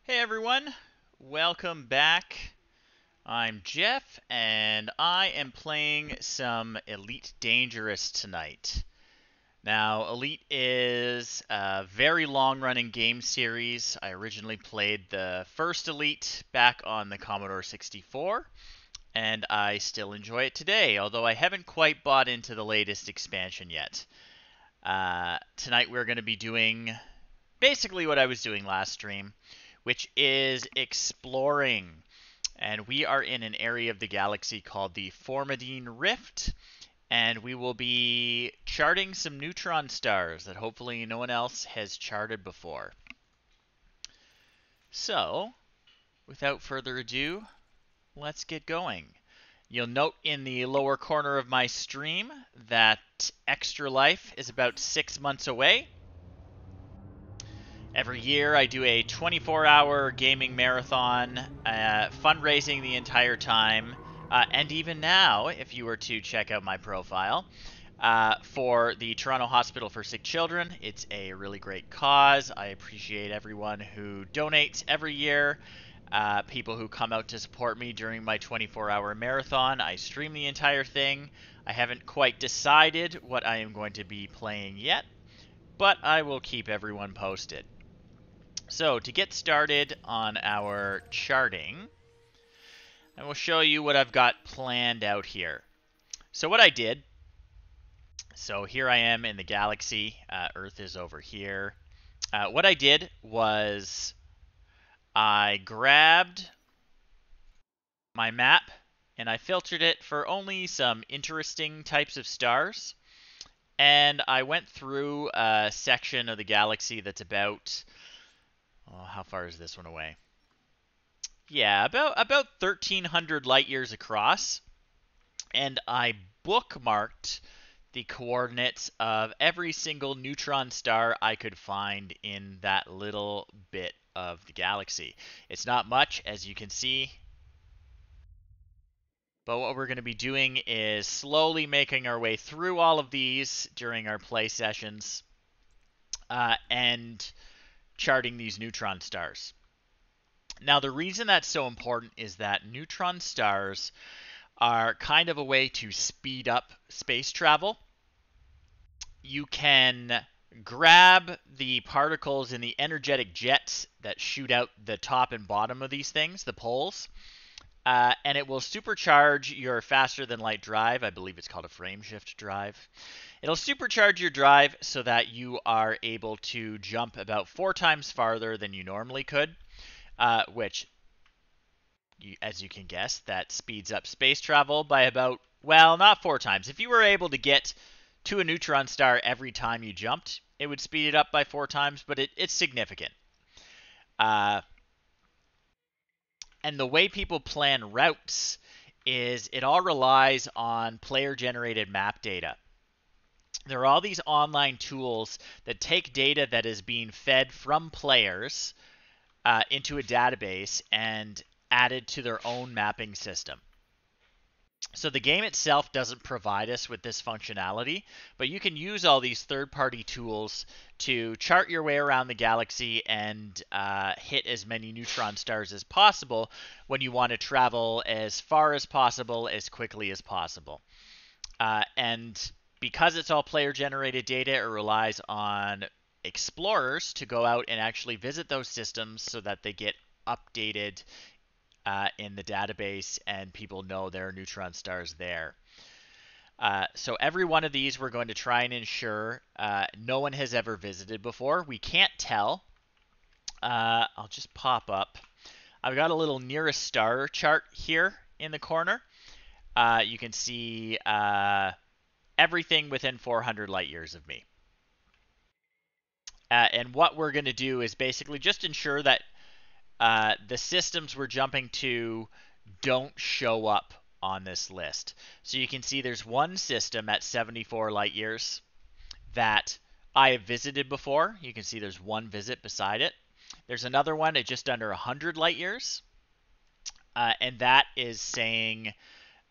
Hey everyone, welcome back. I'm Jeff, and I am playing some Elite Dangerous tonight. Now, Elite is a very long-running game series. I originally played the first Elite back on the Commodore 64, and I still enjoy it today, although I haven't quite bought into the latest expansion yet. Tonight we're going to be doing basically what I was doing last stream, which is exploring. And we are in an area of the galaxy called the Formidine Rift, and we will be charting some neutron stars that hopefully no one else has charted before. So, without further ado, let's get going. You'll note in the lower corner of my stream that Extra Life is about 6 months away. Every year I do a 24-hour gaming marathon, fundraising the entire time, and even now, if you were to check out my profile, for the Toronto Hospital for Sick Children. It's a really great cause. I appreciate everyone who donates every year, people who come out to support me during my 24-hour marathon. I stream the entire thing. I haven't quite decided what I am going to be playing yet, but I will keep everyone posted. So to get started on our charting, I will show you what I've got planned out here. So what I did, so here I am in the galaxy, Earth is over here. What I did was I grabbed my map and I filtered it for only some interesting types of stars. And I went through a section of the galaxy that's about, oh, how far is this one away? Yeah, about 1,300 light years across, and I bookmarked the coordinates of every single neutron star I could find in that little bit of the galaxy. It's not much, as you can see, but what we're going to be doing is slowly making our way through all of these during our play sessions, and charting these neutron stars. Now, the reason that's so important is that neutron stars are kind of a way to speed up space travel. You can grab the particles in the energetic jets that shoot out the top and bottom of these things, the poles, and it will supercharge your faster than light drive. I believe it's called a frame shift drive. It'll supercharge your drive so that you are able to jump about 4 times farther than you normally could, which, as you can guess, that speeds up space travel by about, well, not 4 times. If you were able to get to a neutron star every time you jumped, it would speed it up by 4 times, but it's significant. And the way people plan routes is it all relies on player-generated map data. There are all these online tools that take data that is being fed from players into a database and added to their own mapping system. So the game itself doesn't provide us with this functionality, but you can use all these third-party tools to chart your way around the galaxy and hit as many neutron stars as possible when you want to travel as far as possible, as quickly as possible. And because it's all player-generated data, it relies on explorers to go out and actually visit those systems so that they get updated in the database and people know there are neutron stars there. So every one of these we're going to try and ensure no one has ever visited before. We can't tell. I'll just pop up. I've got a little nearest star chart here in the corner. You can see everything within 400 light years of me. And what we're going to do is basically just ensure that the systems we're jumping to don't show up on this list. So you can see there's one system at 74 light years that I have visited before. You can see there's one visit beside it. There's another one at just under 100 light years, and that is saying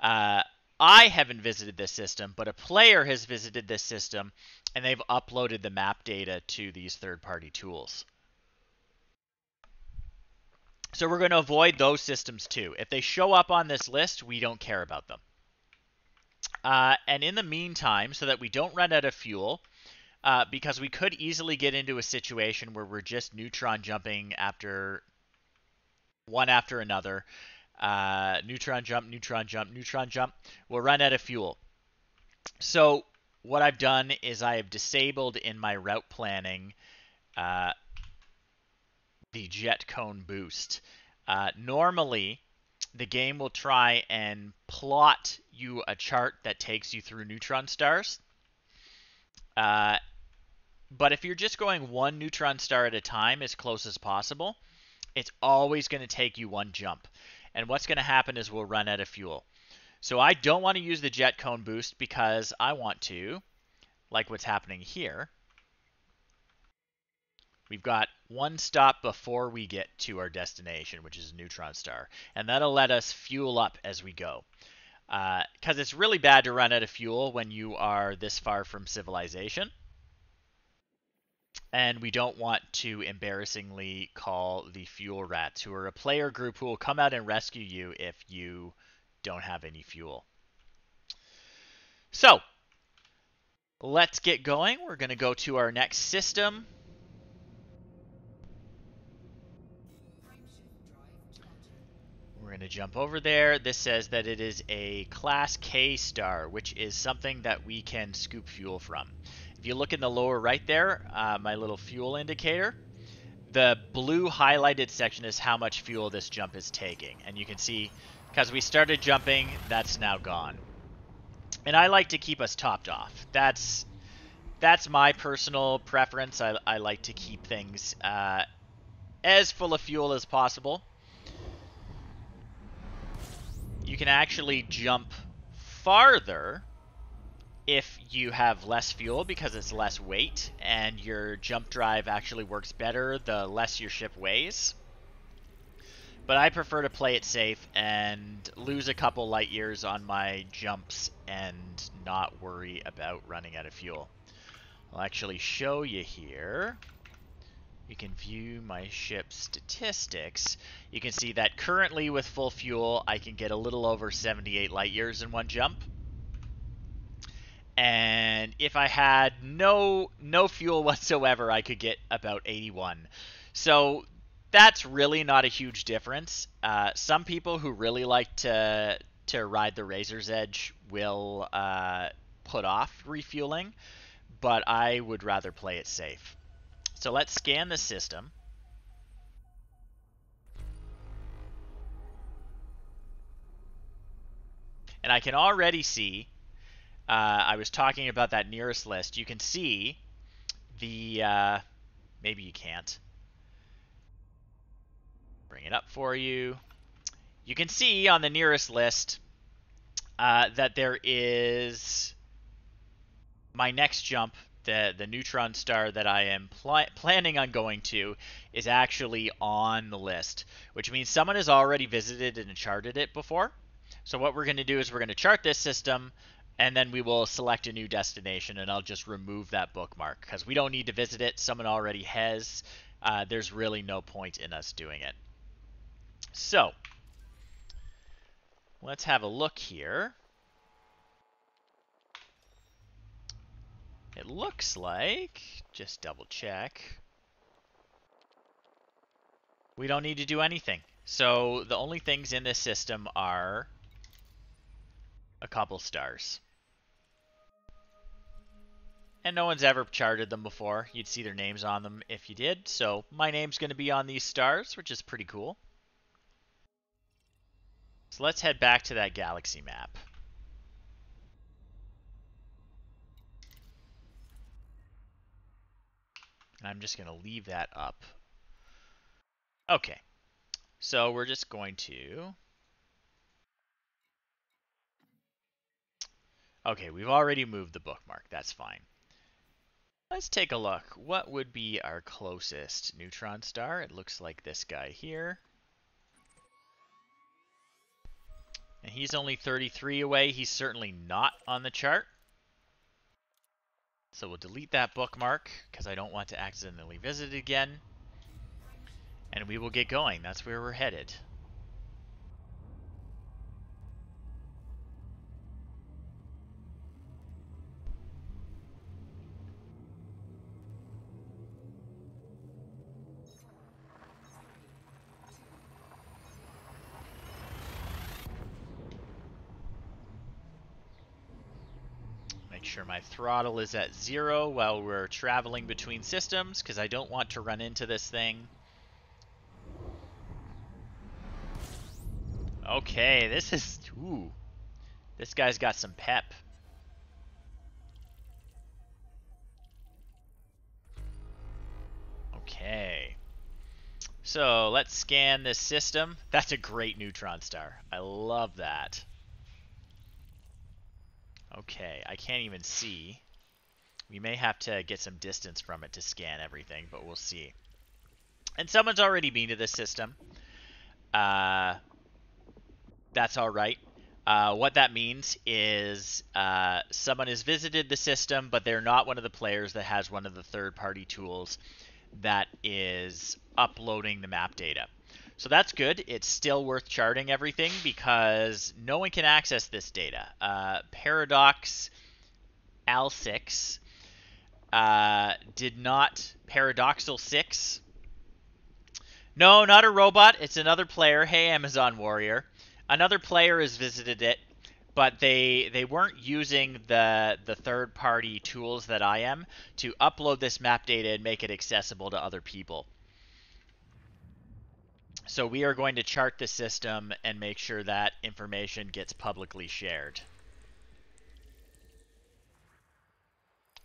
I haven't visited this system, but a player has visited this system, and they've uploaded the map data to these third-party tools. So we're going to avoid those systems too. If they show up on this list, we don't care about them. And in the meantime, so that we don't run out of fuel, because we could easily get into a situation where we're just neutron jumping after one after another. Neutron jump, neutron jump, neutron jump. We'll run out of fuel. So what I've done is I have disabled in my route planning the jet cone boost. Normally, the game will try and plot you a chart that takes you through neutron stars. But if you're just going one neutron star at a time as close as possible, it's always going to take you one jump. And what's going to happen is we'll run out of fuel. So I don't want to use the jet cone boost because I want to, like what's happening here, we've got one stop before we get to our destination, which is a neutron star. And that'll let us fuel up as we go. Because it's really bad to run out of fuel when you are this far from civilization. And we don't want to embarrassingly call the fuel rats, who are a player group who will come out and rescue you if you don't have any fuel. So, let's get going. We're going to go to our next system. We're going to jump over there. This says that it is a Class K star, which is something that we can scoop fuel from. If you look in the lower right there, my little fuel indicator, the blue highlighted section is how much fuel this jump is taking. And you can see, because we started jumping, that's now gone. And I like to keep us topped off. That's my personal preference. I like to keep things as full of fuel as possible. You can actually jump farther if you have less fuel because it's less weight, and your jump drive actually works better the less your ship weighs. But I prefer to play it safe and lose a couple light years on my jumps and not worry about running out of fuel. I'll actually show you here. You can view my ship's statistics. You can see that currently with full fuel, I can get a little over 78 light years in one jump. And if I had no fuel whatsoever, I could get about 81. So that's really not a huge difference. Some people who really like to ride the razor's edge will put off refueling, but I would rather play it safe. So let's scan the system. And I can already see, I was talking about that nearest list. You can see the, maybe you can't. Bring it up for you. You can see on the nearest list that there is my next jump. The neutron star that I am planning on going to is actually on the list, which means someone has already visited and charted it before. So what we're going to do is we're going to chart this system, and then we will select a new destination, and I'll just remove that bookmark because we don't need to visit it. Someone already has. There's really no point in us doing it. So let's have a look here. It looks like, just double check, we don't need to do anything. So the only things in this system are a couple stars. And no one's ever charted them before. You'd see their names on them if you did. So my name's going to be on these stars, which is pretty cool. So let's head back to that galaxy map. And I'm just going to leave that up. Okay. So we're just going to... Okay, we've already moved the bookmark. That's fine. Let's take a look. What would be our closest neutron star? It looks like this guy here. And he's only 33 away. He's certainly not on the chart. So we'll delete that bookmark because I don't want to accidentally visit it again. and we will get going. That's where we're headed. Make sure my throttle is at 0 while we're traveling between systems, because I don't want to run into this thing. Okay, this is... Ooh. This guy's got some pep. Okay. So, let's scan this system. That's a great neutron star. I love that. Okay, I can't even see. We may have to get some distance from it to scan everything, but we'll see. And someone's already been to this system. That's all right. What that means is someone has visited the system, but they're not one of the players that has one of the third-party tools that is uploading the map data. So that's good. It's still worth charting everything because no one can access this data. Paradox Al6 did not... Paradoxal 6? No, not a robot. It's another player. Hey, Amazon Warrior. Another player has visited it, but they weren't using the third-party tools that I am to upload this map data and make it accessible to other people. So we are going to chart the system and make sure that information gets publicly shared.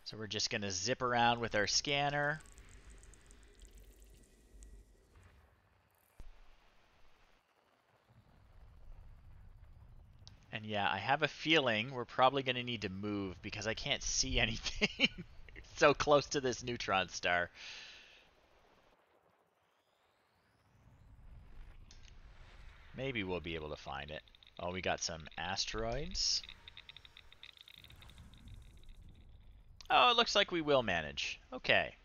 So we're just going to zip around with our scanner. And yeah, I have a feeling we're probably going to need to move because I can't see anything. It's so close to this neutron star. Maybe we'll be able to find it. Oh, we got some asteroids. Oh, it looks like we will manage. Okay.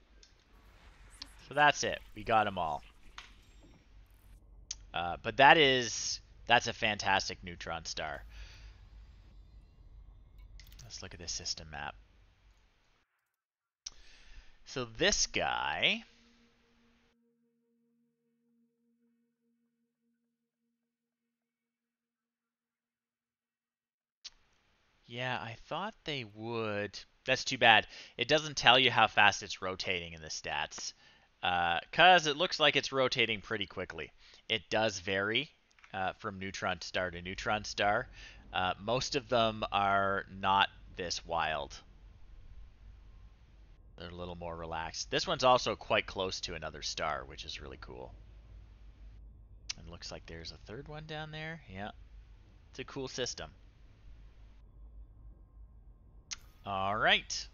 So that's it. We got them all. But that's a fantastic neutron star. Let's look at this system map. So this guy... Yeah, I thought they would. That's too bad. It doesn't tell you how fast it's rotating in the stats. Because it looks like it's rotating pretty quickly. It does vary from neutron star to neutron star. Most of them are not this wild. They're a little more relaxed. This one's also quite close to another star, which is really cool. And looks like there's a third one down there. Yeah, it's a cool system. All right.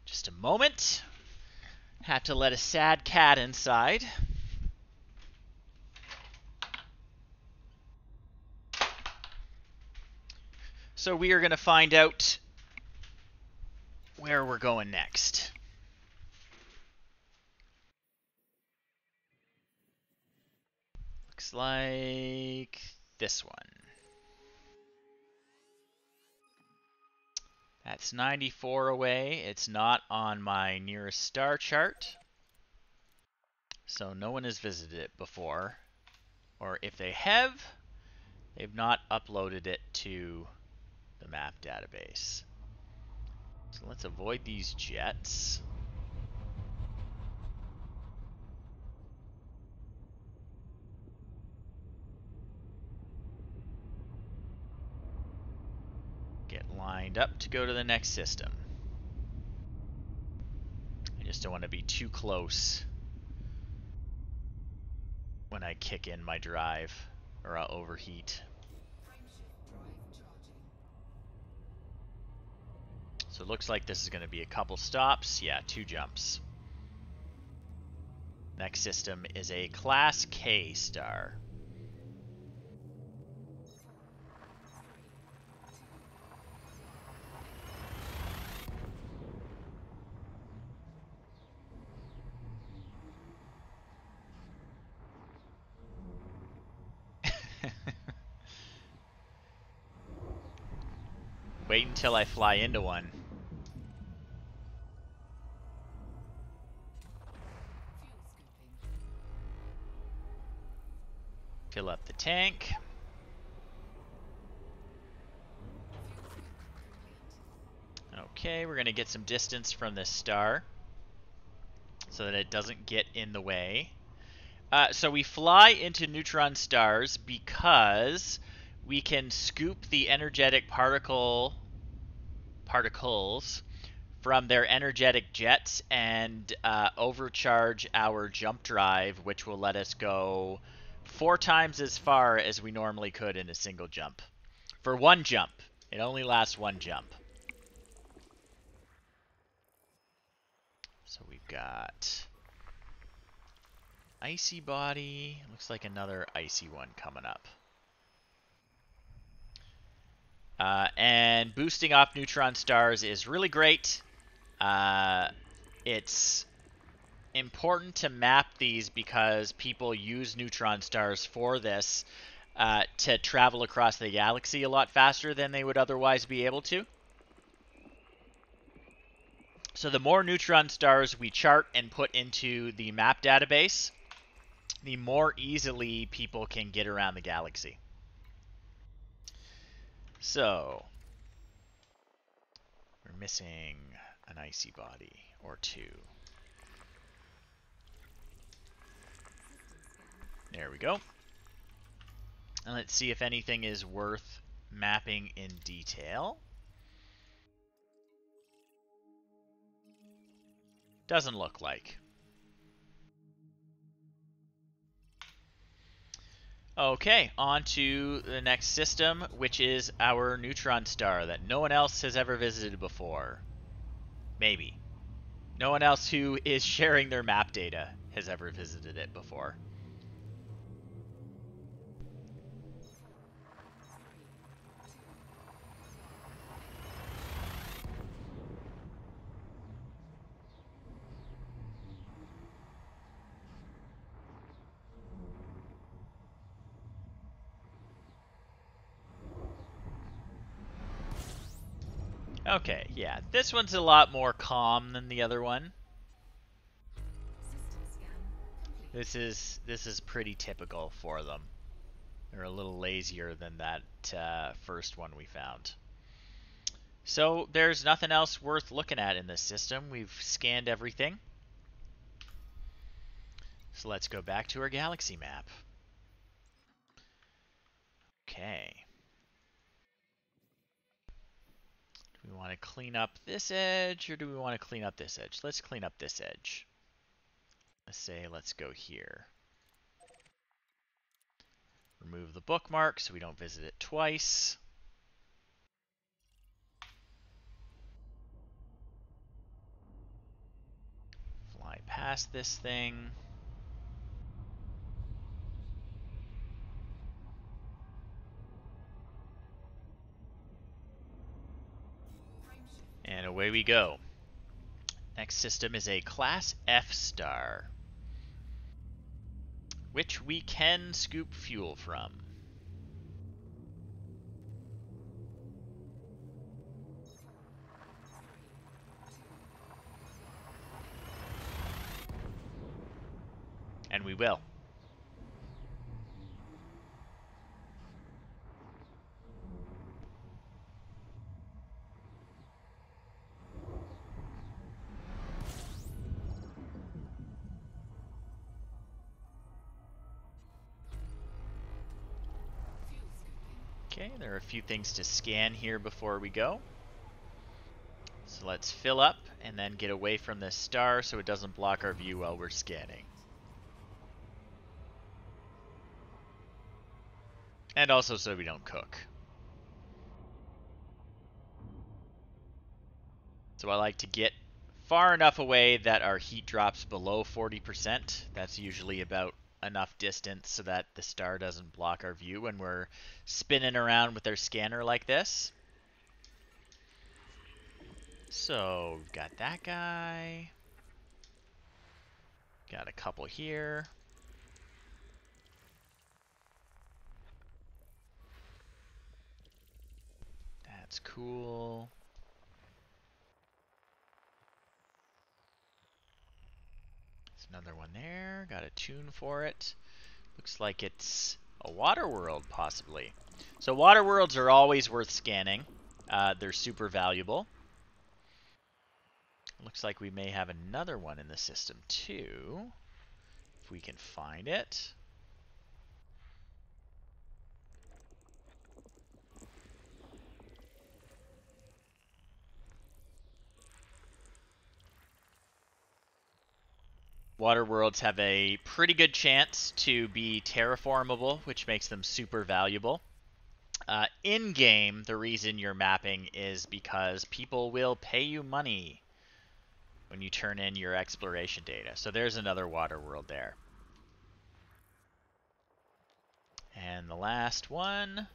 Just a moment. Have to let a sad cat inside. So we are going to find out where we're going next. Looks like this one. That's 94 away. It's not on my nearest star chart. So no one has visited it before. Or if they have, they've not uploaded it to the map database. So let's avoid these jets. Get lined up to go to the next system. I just don't want to be too close when I kick in my drive, or I'll overheat. So it looks like this is going to be a couple stops. Yeah, 2 jumps. Next system is a Class K star. Wait until I fly into one. Fill up the tank. Okay, we're going to get some distance from this star so that it doesn't get in the way. So we fly into neutron stars because we can scoop the energetic particles from their energetic jets and overcharge our jump drive, which will let us go 4 times as far as we normally could in a single jump. For one jump. It only lasts one jump. So we've got icy body. Looks like another icy one coming up. And boosting off neutron stars is really great. It's important to map these because people use neutron stars for this to travel across the galaxy a lot faster than they would otherwise be able to. So the more neutron stars we chart and put into the map database, the more easily people can get around the galaxy. So we're missing an icy body or two. There we go. And let's see if anything is worth mapping in detail. Doesn't look like. Okay, on to the next system, which is our neutron star that no one else has ever visited before. Maybe. No one else who is sharing their map data has ever visited it before. Okay, yeah, this one's a lot more calm than the other one. This is pretty typical for them. They're a little lazier than that first one we found. So there's nothing else worth looking at in this system. We've scanned everything. So let's go back to our galaxy map. Okay. Do we want to clean up this edge or do we want to clean up this edge? Let's clean up this edge. Let's say let's go here. Remove the bookmark so we don't visit it twice. Fly past this thing. And away we go. Next system is a Class F star, which we can scoop fuel from. And we will. Okay, there are a few things to scan here before we go. So let's fill up and then get away from this star so it doesn't block our view while we're scanning. And also so we don't cook. So I like to get far enough away that our heat drops below 40%. That's usually about enough distance so that the star doesn't block our view when we're spinning around with our scanner like this. So we've got that guy. Got a couple here. That's cool. There's another one there. Got a tune for it. Looks like it's a water world, possibly. So water worlds are always worth scanning. They're super valuable. Looks like we may have another one in the system, too. If we can find it. Water worlds have a pretty good chance to be terraformable, which makes them super valuable. In-game, the reason you're mapping is because people will pay you money when you turn in your exploration data. So there's another water world there. And the last one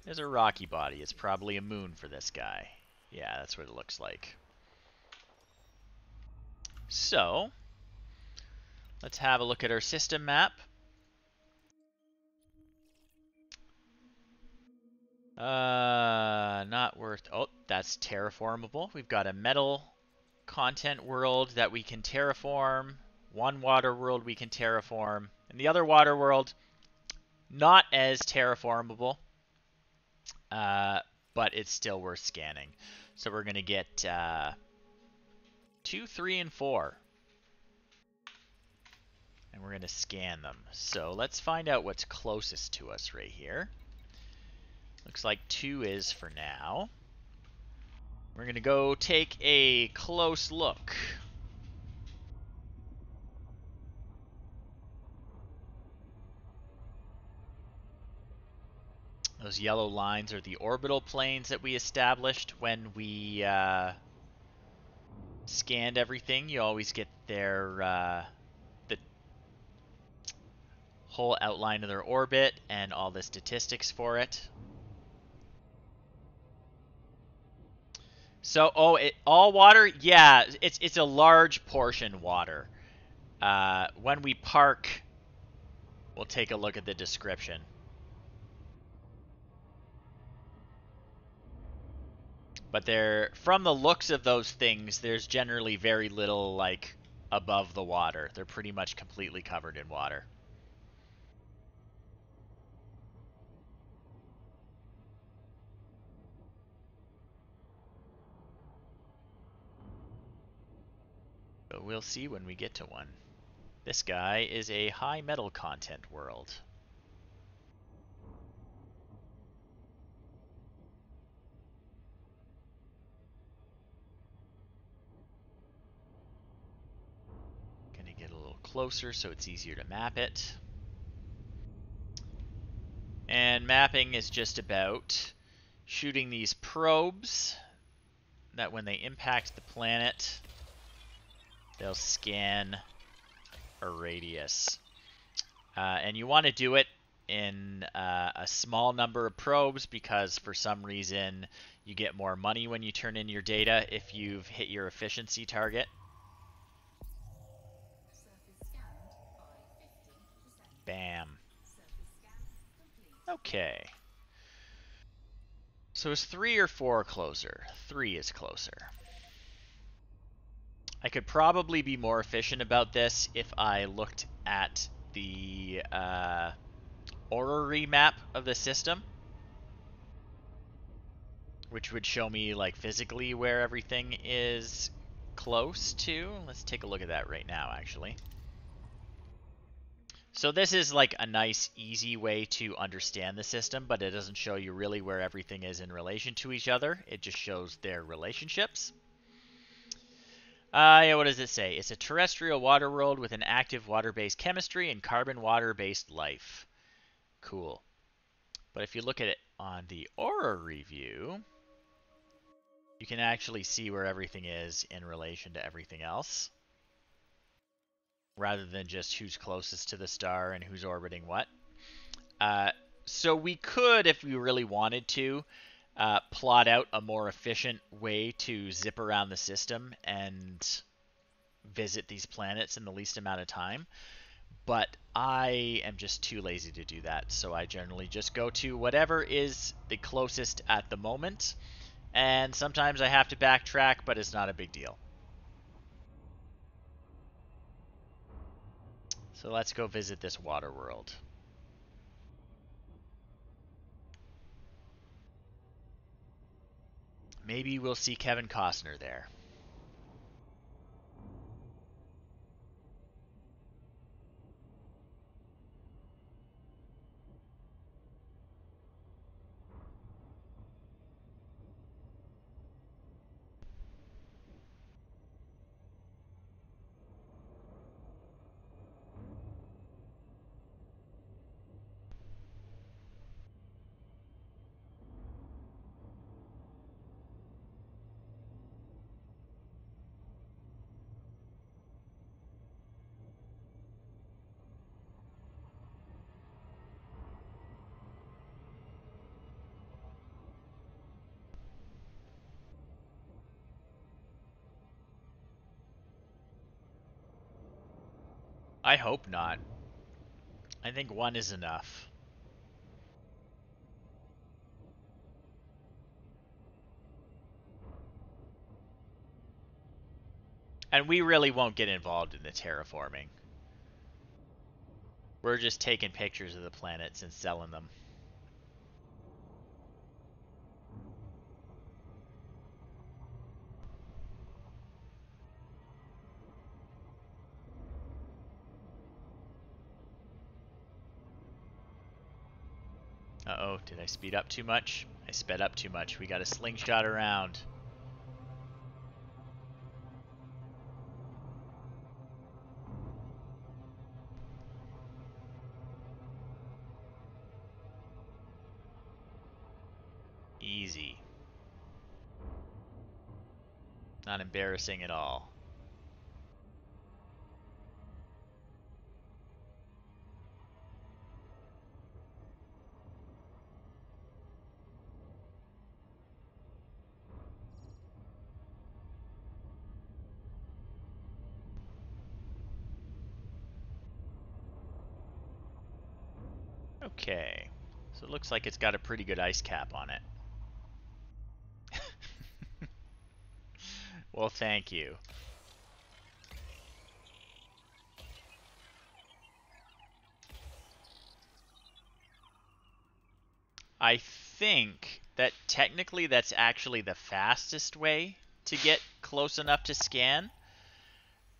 is a rocky body. It's probably a moon for this guy. Yeah, that's what it looks like. So, let's have a look at our system map. Not worth... Oh, that's terraformable. We've got a metal content world that we can terraform. One water world we can terraform. And the other water world, not as terraformable, but it's still worth scanning. So we're going to get 2, 3, and 4. And we're going to scan them. So let's find out what's closest to us right here. Looks like 2 is for now. We're going to go take a close look. Those yellow lines are the orbital planes that we established when we scanned everything. You always get their the whole outline of their orbit and all the statistics for it. So, all water? Yeah, it's a large portion water. When we park, we'll take a look at the description. But from the looks of those things, there's generally very little, like, above the water. They're pretty much completely covered in water. But we'll see when we get to one. This guy is a high metal content world. Gonna get a little closer so it's easier to map it. And mapping is just about shooting these probes that when they impact the planet, they'll scan a radius. And you want to do it in a small number of probes because for some reason you get more money when you turn in your data if you've hit your efficiency target. Bam. Okay. So is 3 or 4 closer? 3 is closer. I could probably be more efficient about this if I looked at the orrery map of the system, which would show me like physically where everything is close to. Let's take a look at that right now, actually. So this is like a nice, easy way to understand the system, but it doesn't show you really where everything is in relation to each other. It just shows their relationships. Yeah, what does it say? It's a terrestrial water world with an active water-based chemistry and carbon water-based life. Cool. But if you look at it on the Aura review, you can actually see where everything is in relation to everything else, rather than just who's closest to the star and who's orbiting what. So we could, if we really wanted to, plot out a more efficient way to zip around the system and visit these planets in the least amount of time. But I am just too lazy to do that, so I generally just go to whatever is the closest at the moment, and sometimes I have to backtrack, but it's not a big deal. So let's go visit this water world. Maybe we'll see Kevin Costner there. I hope not. I think one is enough. And we really won't get involved in the terraforming. We're just taking pictures of the planets and selling them. Uh-oh, did I speed up too much? I sped up too much. We got a slingshot around. Easy. Not embarrassing at all. Okay. So it looks like it's got a pretty good ice cap on it. Well, thank you. I think that technically that's actually the fastest way to get close enough to scan.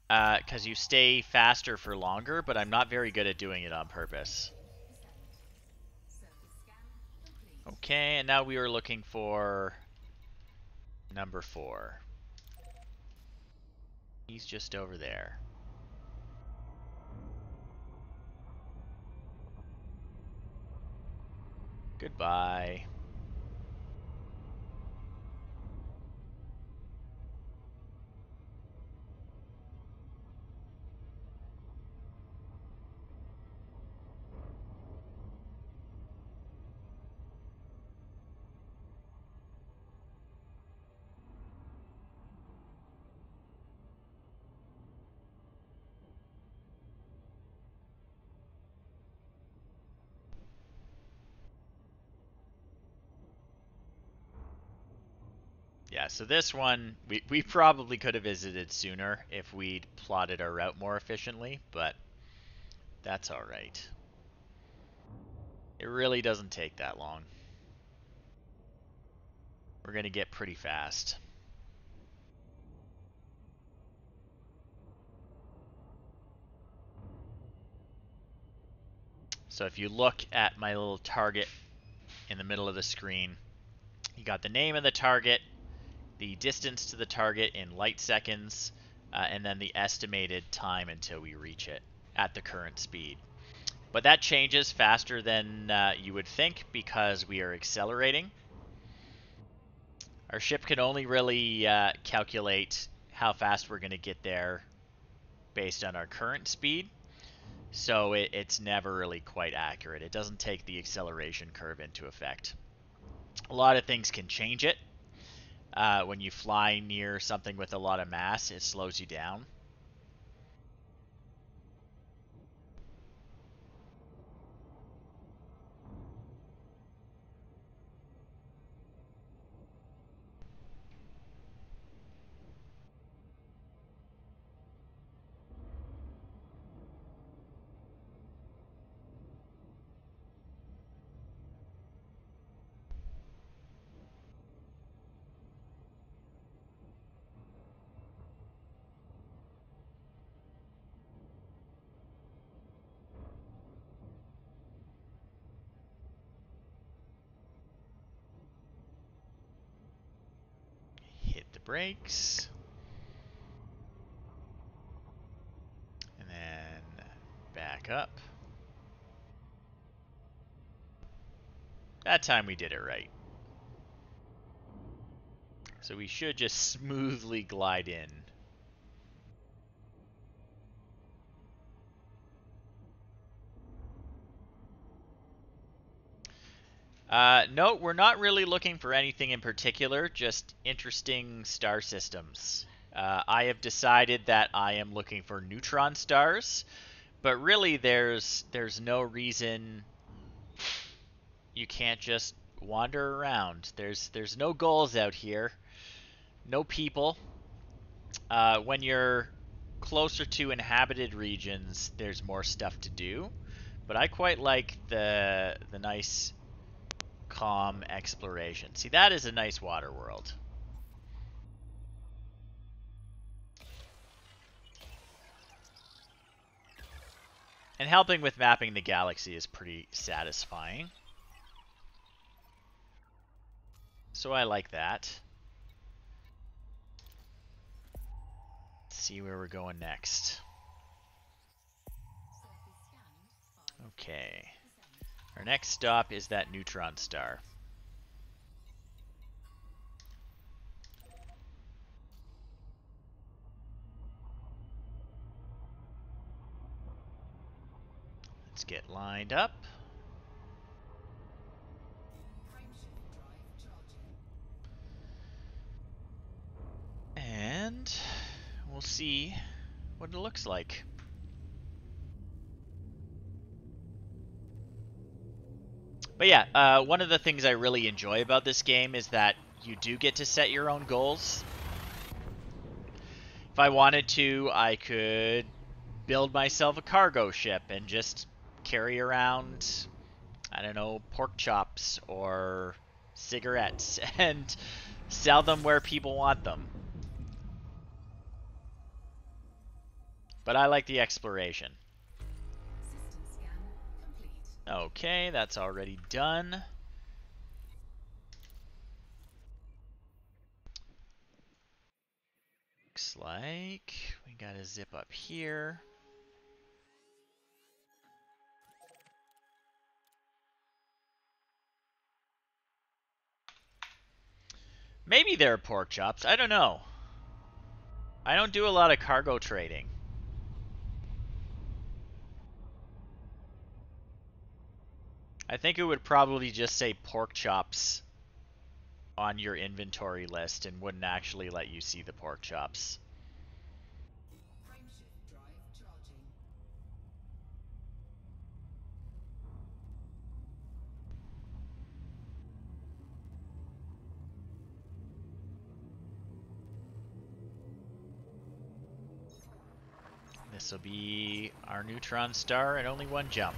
Because you stay faster for longer, but I'm not very good at doing it on purpose. Okay, and now we are looking for number 4. He's just over there. Goodbye. Yeah, so this one, we probably could have visited sooner if we'd plotted our route more efficiently, but that's alright. It really doesn't take that long. We're going to get pretty fast. So if you look at my little target in the middle of the screen, you got the name of the target, the distance to the target in light seconds, and then the estimated time until we reach it at the current speed. But that changes faster than you would think because we are accelerating. Our ship can only really calculate how fast we're going to get there based on our current speed. So it's never really quite accurate. It doesn't take the acceleration curve into effect. A lot of things can change it. When you fly near something with a lot of mass, it slows you down. brakes. And then back up. That time we did it right. So we should just smoothly glide in. No, we're not really looking for anything in particular, just interesting star systems. I have decided that I am looking for neutron stars, but really there's no reason you can't just wander around. There's no goals out here, no people. When you're closer to inhabited regions, there's more stuff to do. But I quite like the nice calm exploration. See, that is a nice water world. And helping with mapping the galaxy is pretty satisfying. So I like that. Let's see where we're going next. Okay. Our next stop is that neutron star. Let's get lined up. And we'll see what it looks like. But yeah, one of the things I really enjoy about this game is that you do get to set your own goals. If I wanted to, I could build myself a cargo ship and just carry around, I don't know, pork chops or cigarettes and sell them where people want them. But I like the exploration. Okay, that's already done. Looks like we gotta zip up here. Maybe they're pork chops. I don't know. I don't do a lot of cargo trading. I think it would probably just say pork chops on your inventory list and wouldn't actually let you see the pork chops. This will be our neutron star at only one jump.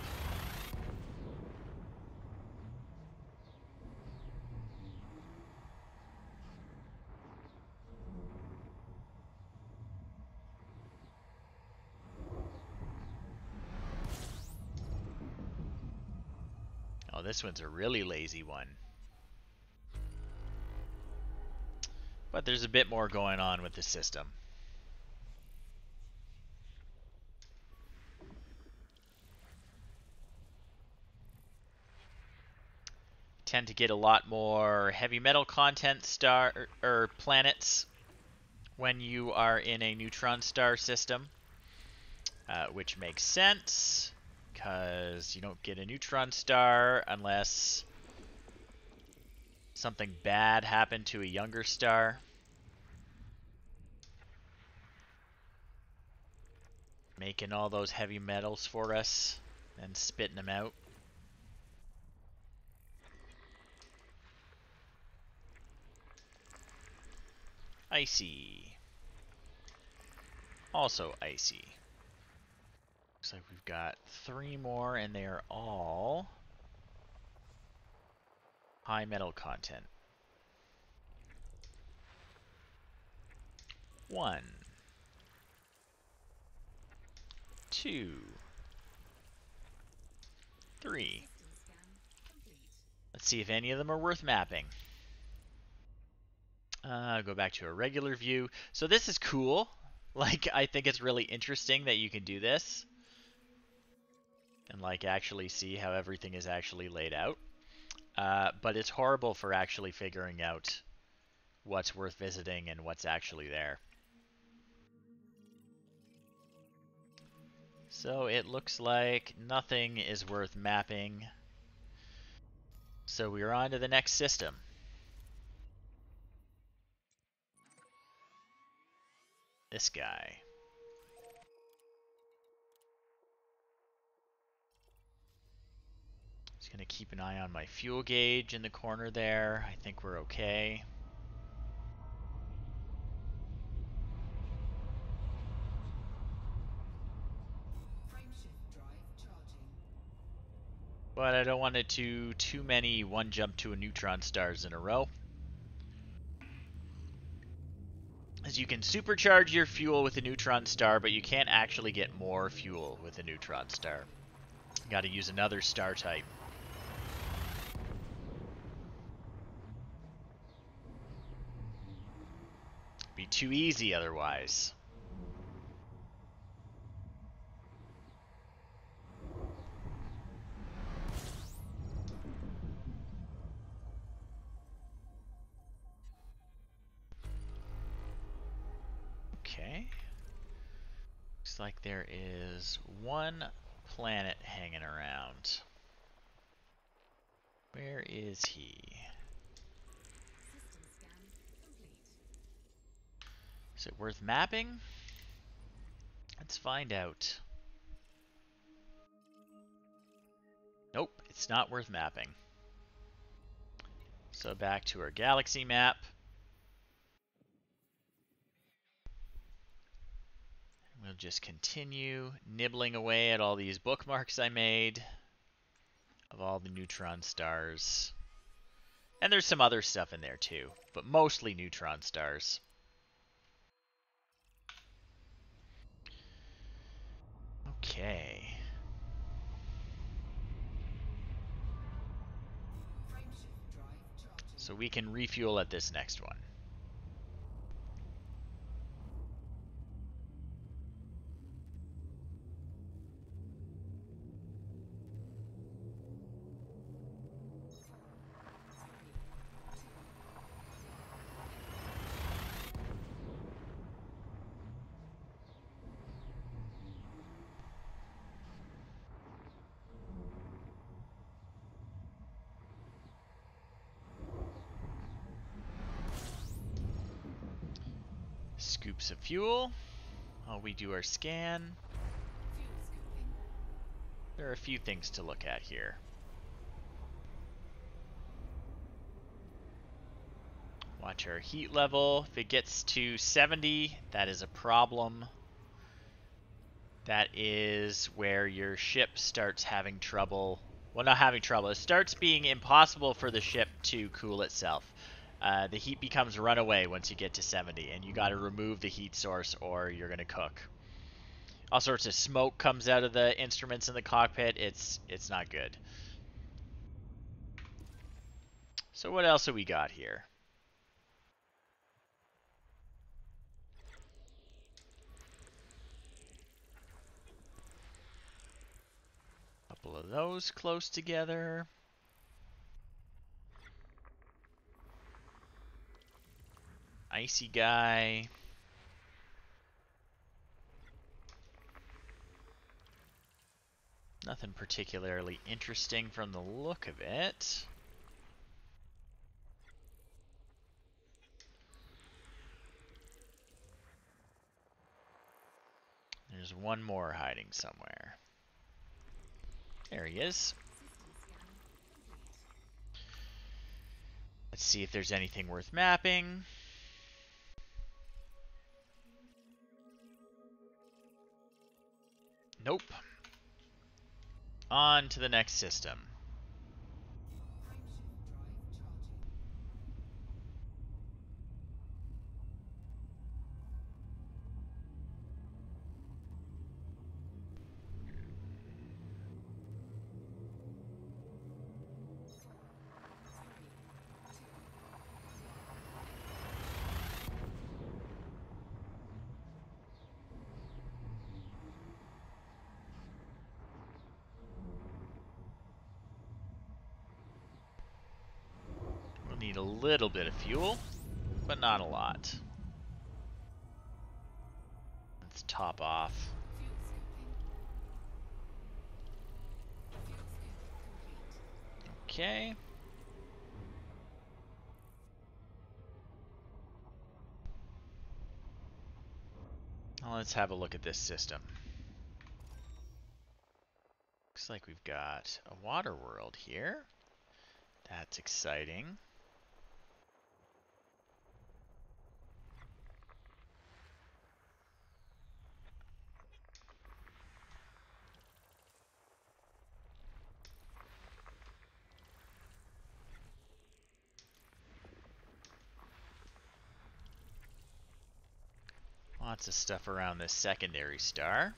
Oh, this one's a really lazy one. But there's a bit more going on with the system. Tend to get a lot more heavy metal content planets when you are in a neutron star system, which makes sense because you don't get a neutron star unless something bad happened to a younger star. Making all those heavy metals for us and spitting them out. Icy. Also icy. Looks like we've got 3 more and they are all high metal content. 1, 2, 3. Let's see if any of them are worth mapping. Go back to a regular view. So this is cool. Like, I think it's really interesting that you can do this. And, like, actually see how everything is actually laid out. But it's horrible for actually figuring out what's worth visiting and what's actually there. So it looks like nothing is worth mapping. So we're on to the next system. This guy. Just gonna keep an eye on my fuel gauge in the corner there. I think we're okay. But I don't want it to too many one jump to a neutron stars in a row. As you can supercharge your fuel with a neutron star, but you can't actually get more fuel with a neutron star. You gotta use another star type. Be too easy otherwise. Okay. Looks like there is one planet hanging around. Where is he? Is it worth mapping? Let's find out. Nope, it's not worth mapping. So back to our galaxy map. We'll just continue nibbling away at all these bookmarks I made of all the neutron stars. And there's some other stuff in there too, but mostly neutron stars. Okay. So we can refuel at this next one. Scoops of fuel while we do our scan. There are a few things to look at here. Watch our heat level. If it gets to 70, that is a problem. That is where your ship starts having trouble. Well, not having trouble. It starts being impossible for the ship to cool itself. The heat becomes runaway once you get to 70, and you got to remove the heat source or you're going to cook. All sorts of smoke comes out of the instruments in the cockpit. It's not good. So what else have we got here? Couple of those close together. Icy guy. Nothing particularly interesting from the look of it. There's one more hiding somewhere. There he is. Let's see if there's anything worth mapping. Nope. On to the next system. Need a little bit of fuel, but not a lot. Let's top off. Okay. Well, let's have a look at this system. Looks like we've got a water world here. That's exciting. Lots of stuff around this secondary star.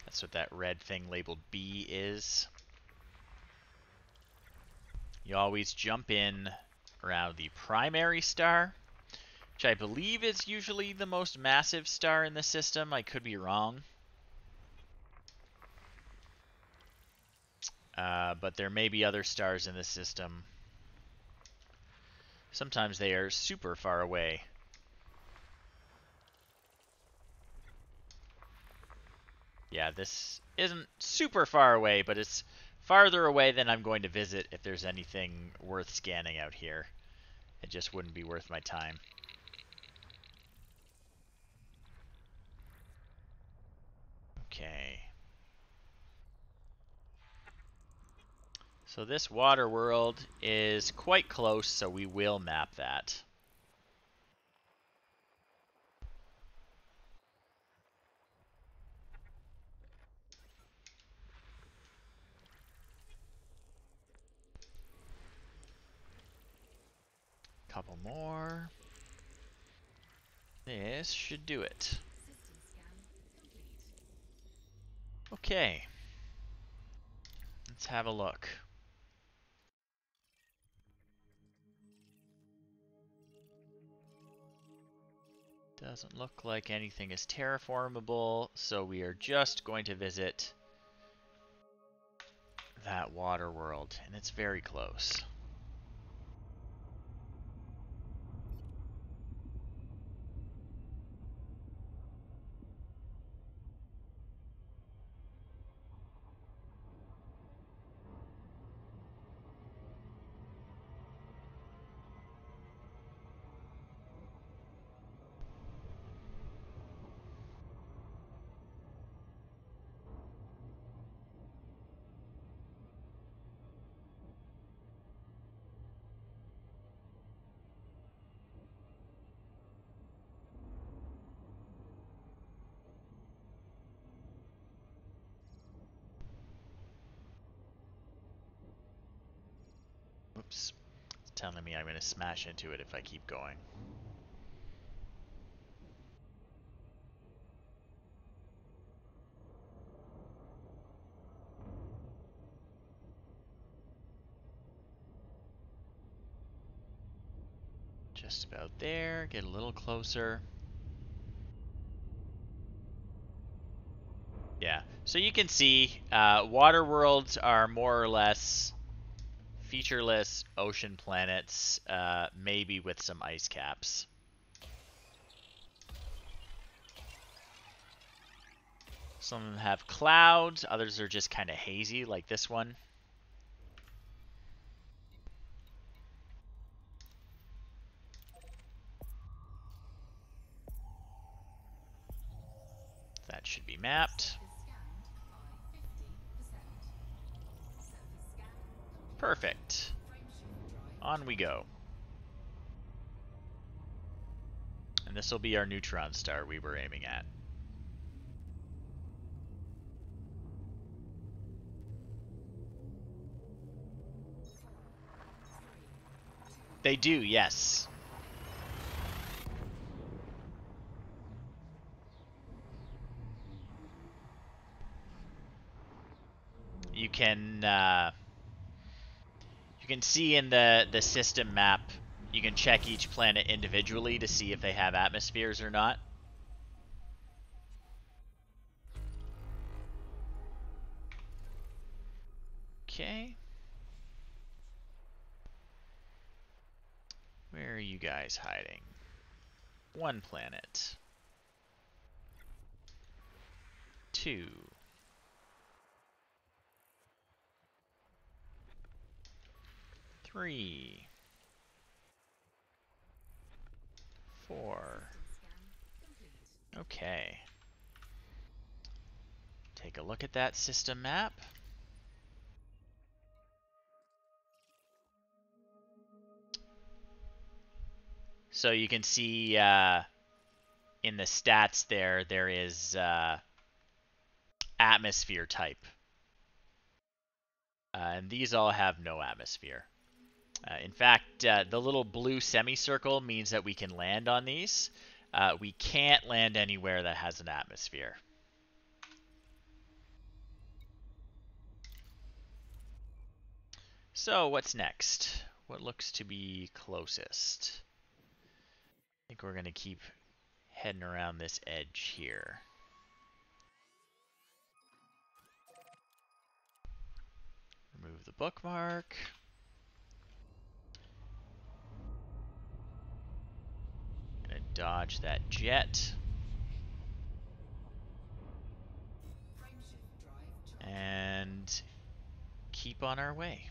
That's what that red thing labeled B is. You always jump in around the primary star, which I believe is usually the most massive star in the system. I could be wrong. But there may be other stars in the system. Sometimes they are super far away. Yeah, this isn't super far away, but it's farther away than I'm going to visit if there's anything worth scanning out here. It just wouldn't be worth my time. Okay. So this water world is quite close, so we will map that. Couple more. This should do it. Okay. Let's have a look. Doesn't look like anything is terraformable, so we are just going to visit that water world, and it's very close. Oops. It's telling me I'm going to smash into it if I keep going. Just about there. Get a little closer. Yeah. So you can see water worlds are more or less featureless ocean planets, maybe with some ice caps. Some of them have clouds, others are just kind of hazy, like this one. That should be mapped. Perfect. On we go. And this will be our neutron star we were aiming at. They do, yes. You can see in the system map, you can check each planet individually to see if they have atmospheres or not. Okay. Where are you guys hiding? One planet. 2. 3. 4. Okay. Take a look at that system map. So you can see in the stats there is atmosphere type. And these all have no atmosphere. In fact, the little blue semicircle means that we can land on these. We can't land anywhere that has an atmosphere. So what's next? What looks to be closest? I think we're going to keep heading around this edge here. Remove the bookmark. Gonna dodge that jet. And keep on our way.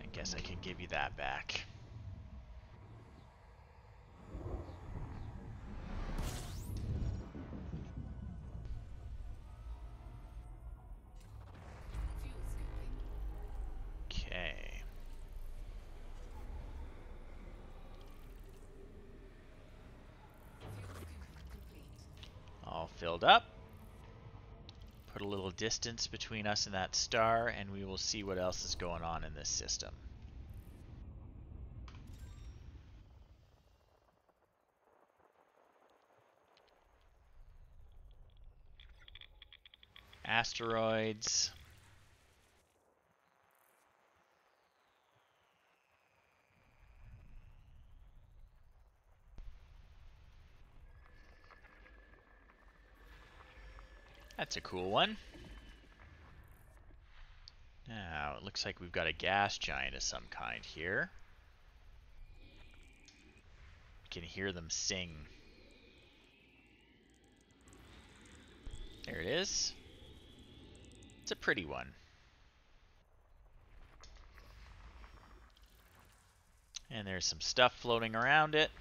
I guess I can give you that back. Okay. All filled up. Put a little distance between us and that star, and we will see what else is going on in this system. Asteroids. That's a cool one. Now, it looks like we've got a gas giant of some kind here. You can hear them sing. There it is. It's a pretty one. And there's some stuff floating around it.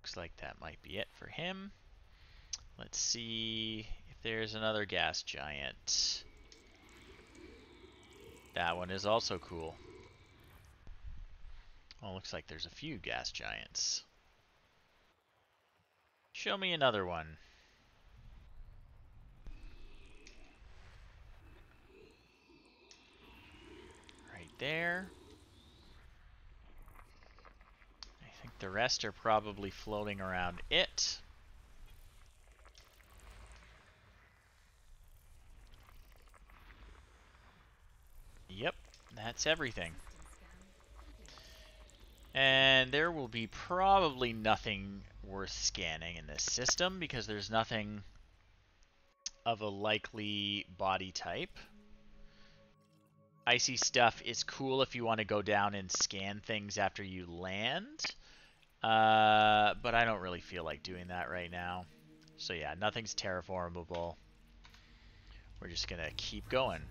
Looks like that might be it for him. Let's see if there's another gas giant. That one is also cool. Oh, looks like there's a few gas giants. Show me another one. Right there. I think the rest are probably floating around it. Yep, that's everything. And there will be probably nothing worth scanning in this system because there's nothing of a likely body type. Icy stuff is cool if you want to go down and scan things after you land. But I don't really feel like doing that right now. So yeah, nothing's terraformable. We're just going to keep going.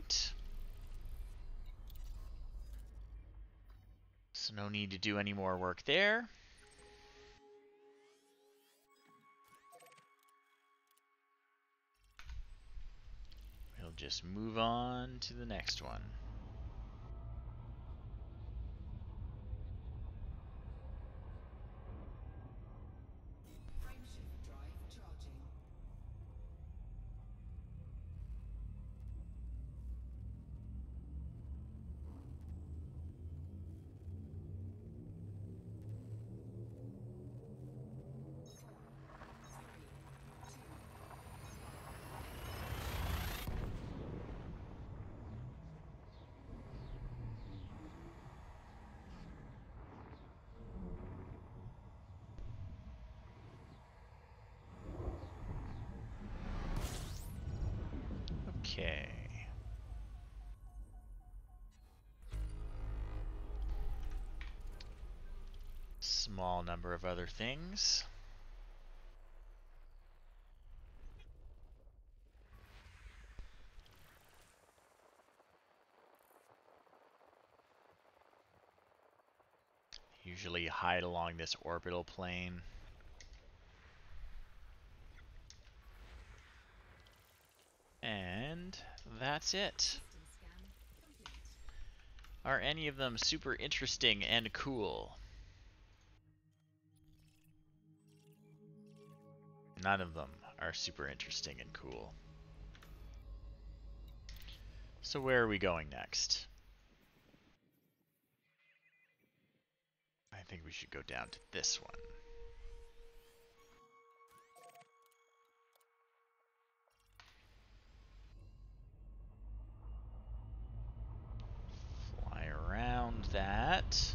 right. So no need to do any more work there. We'll just move on to the next one. Okay. Small number of other things. Usually hide along this orbital plane. And that's it. Are any of them super interesting and cool? None of them are super interesting and cool. So where are we going next? I think we should go down to this one. Fly around that.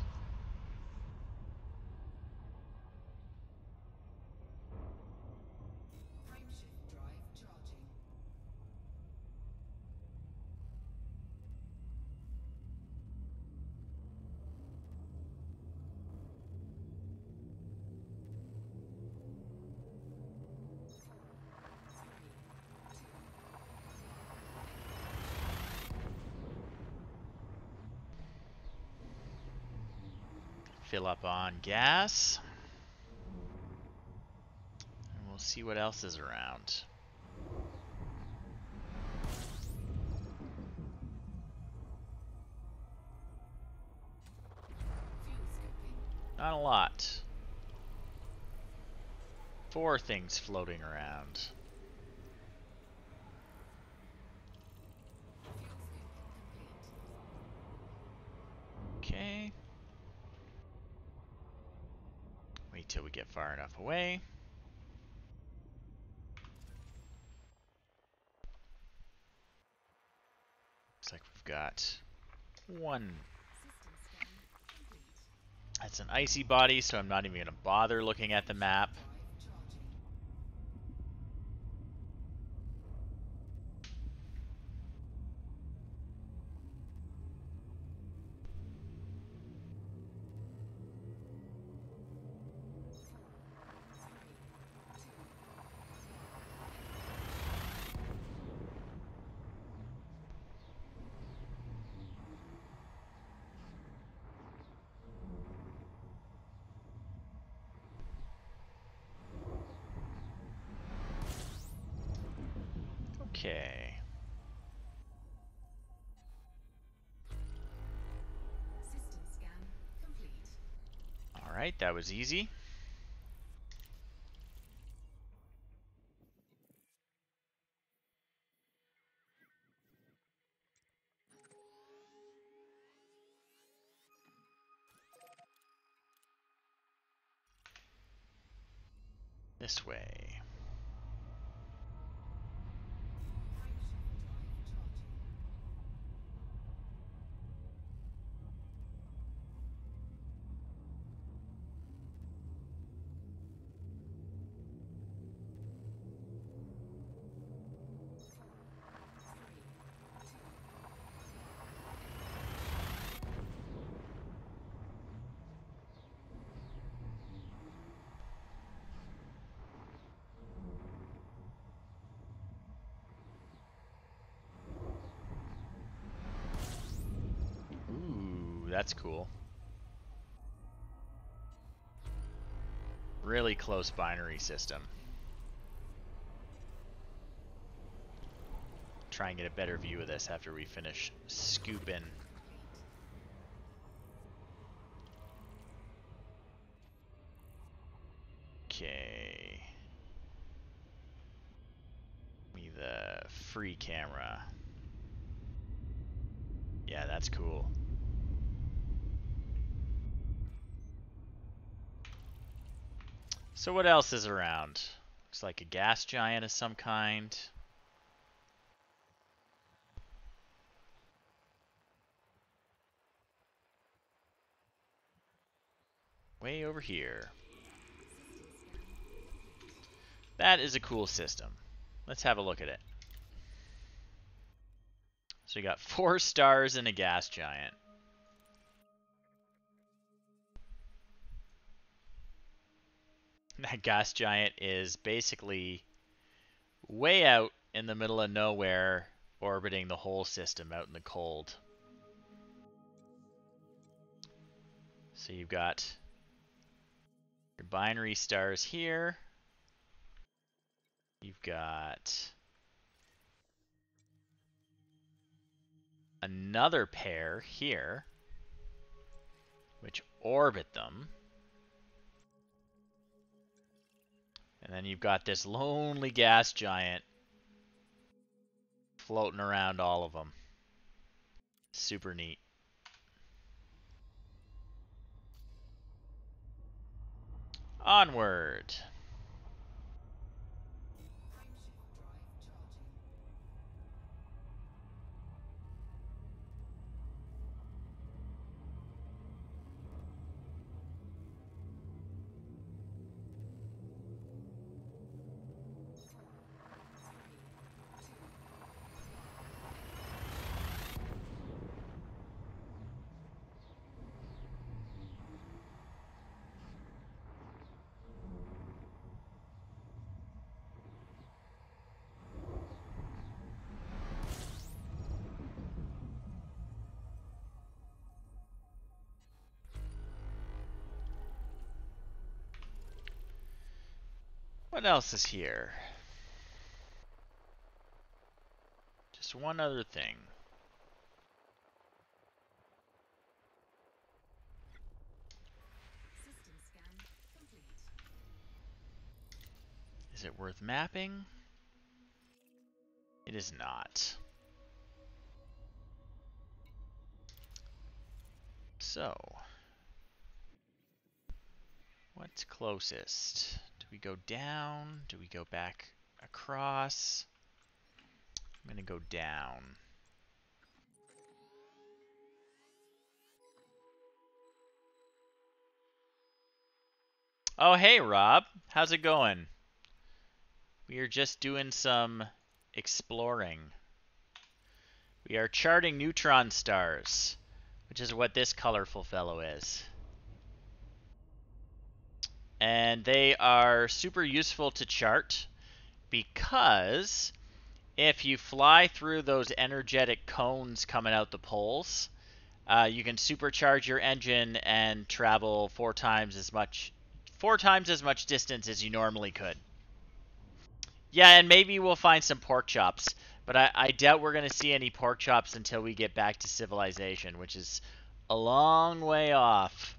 Fill up on gas. And we'll see what else is around. Not a lot. 4 things floating around. Okay. Wait till we get far enough away. Looks like we've got one. That's an icy body, so I'm not even going to bother looking at the map. Okay. System scan complete. All right, that was easy. This way. that's cool. Really close binary system. Try and get a better view of this after we finish scooping. Okay. Give me the free camera. Yeah, that's cool. So what else is around? Looks like a gas giant of some kind. Way over here. That is a cool system. Let's have a look at it. So you got 4 stars and a gas giant. That gas giant is basically way out in the middle of nowhere, orbiting the whole system out in the cold. So you've got your binary stars here. You've got another pair here, which orbit them. And then you've got this lonely gas giant floating around all of them. Super neat. Onward. What else is here? Just one other thing. System scan complete. Is it worth mapping? It is not. So, what's closest? Do we go down? Do we go back across? I'm gonna go down. Oh, hey, Rob. How's it going? We are just doing some exploring. We are charting neutron stars, which is what this colorful fellow is. And they are super useful to chart because if you fly through those energetic cones coming out the poles, you can supercharge your engine and travel 4 times as much distance as you normally could. Yeah, and maybe we'll find some pork chops, but I doubt we're going to see any pork chops until we get back to civilization, which is a long way off.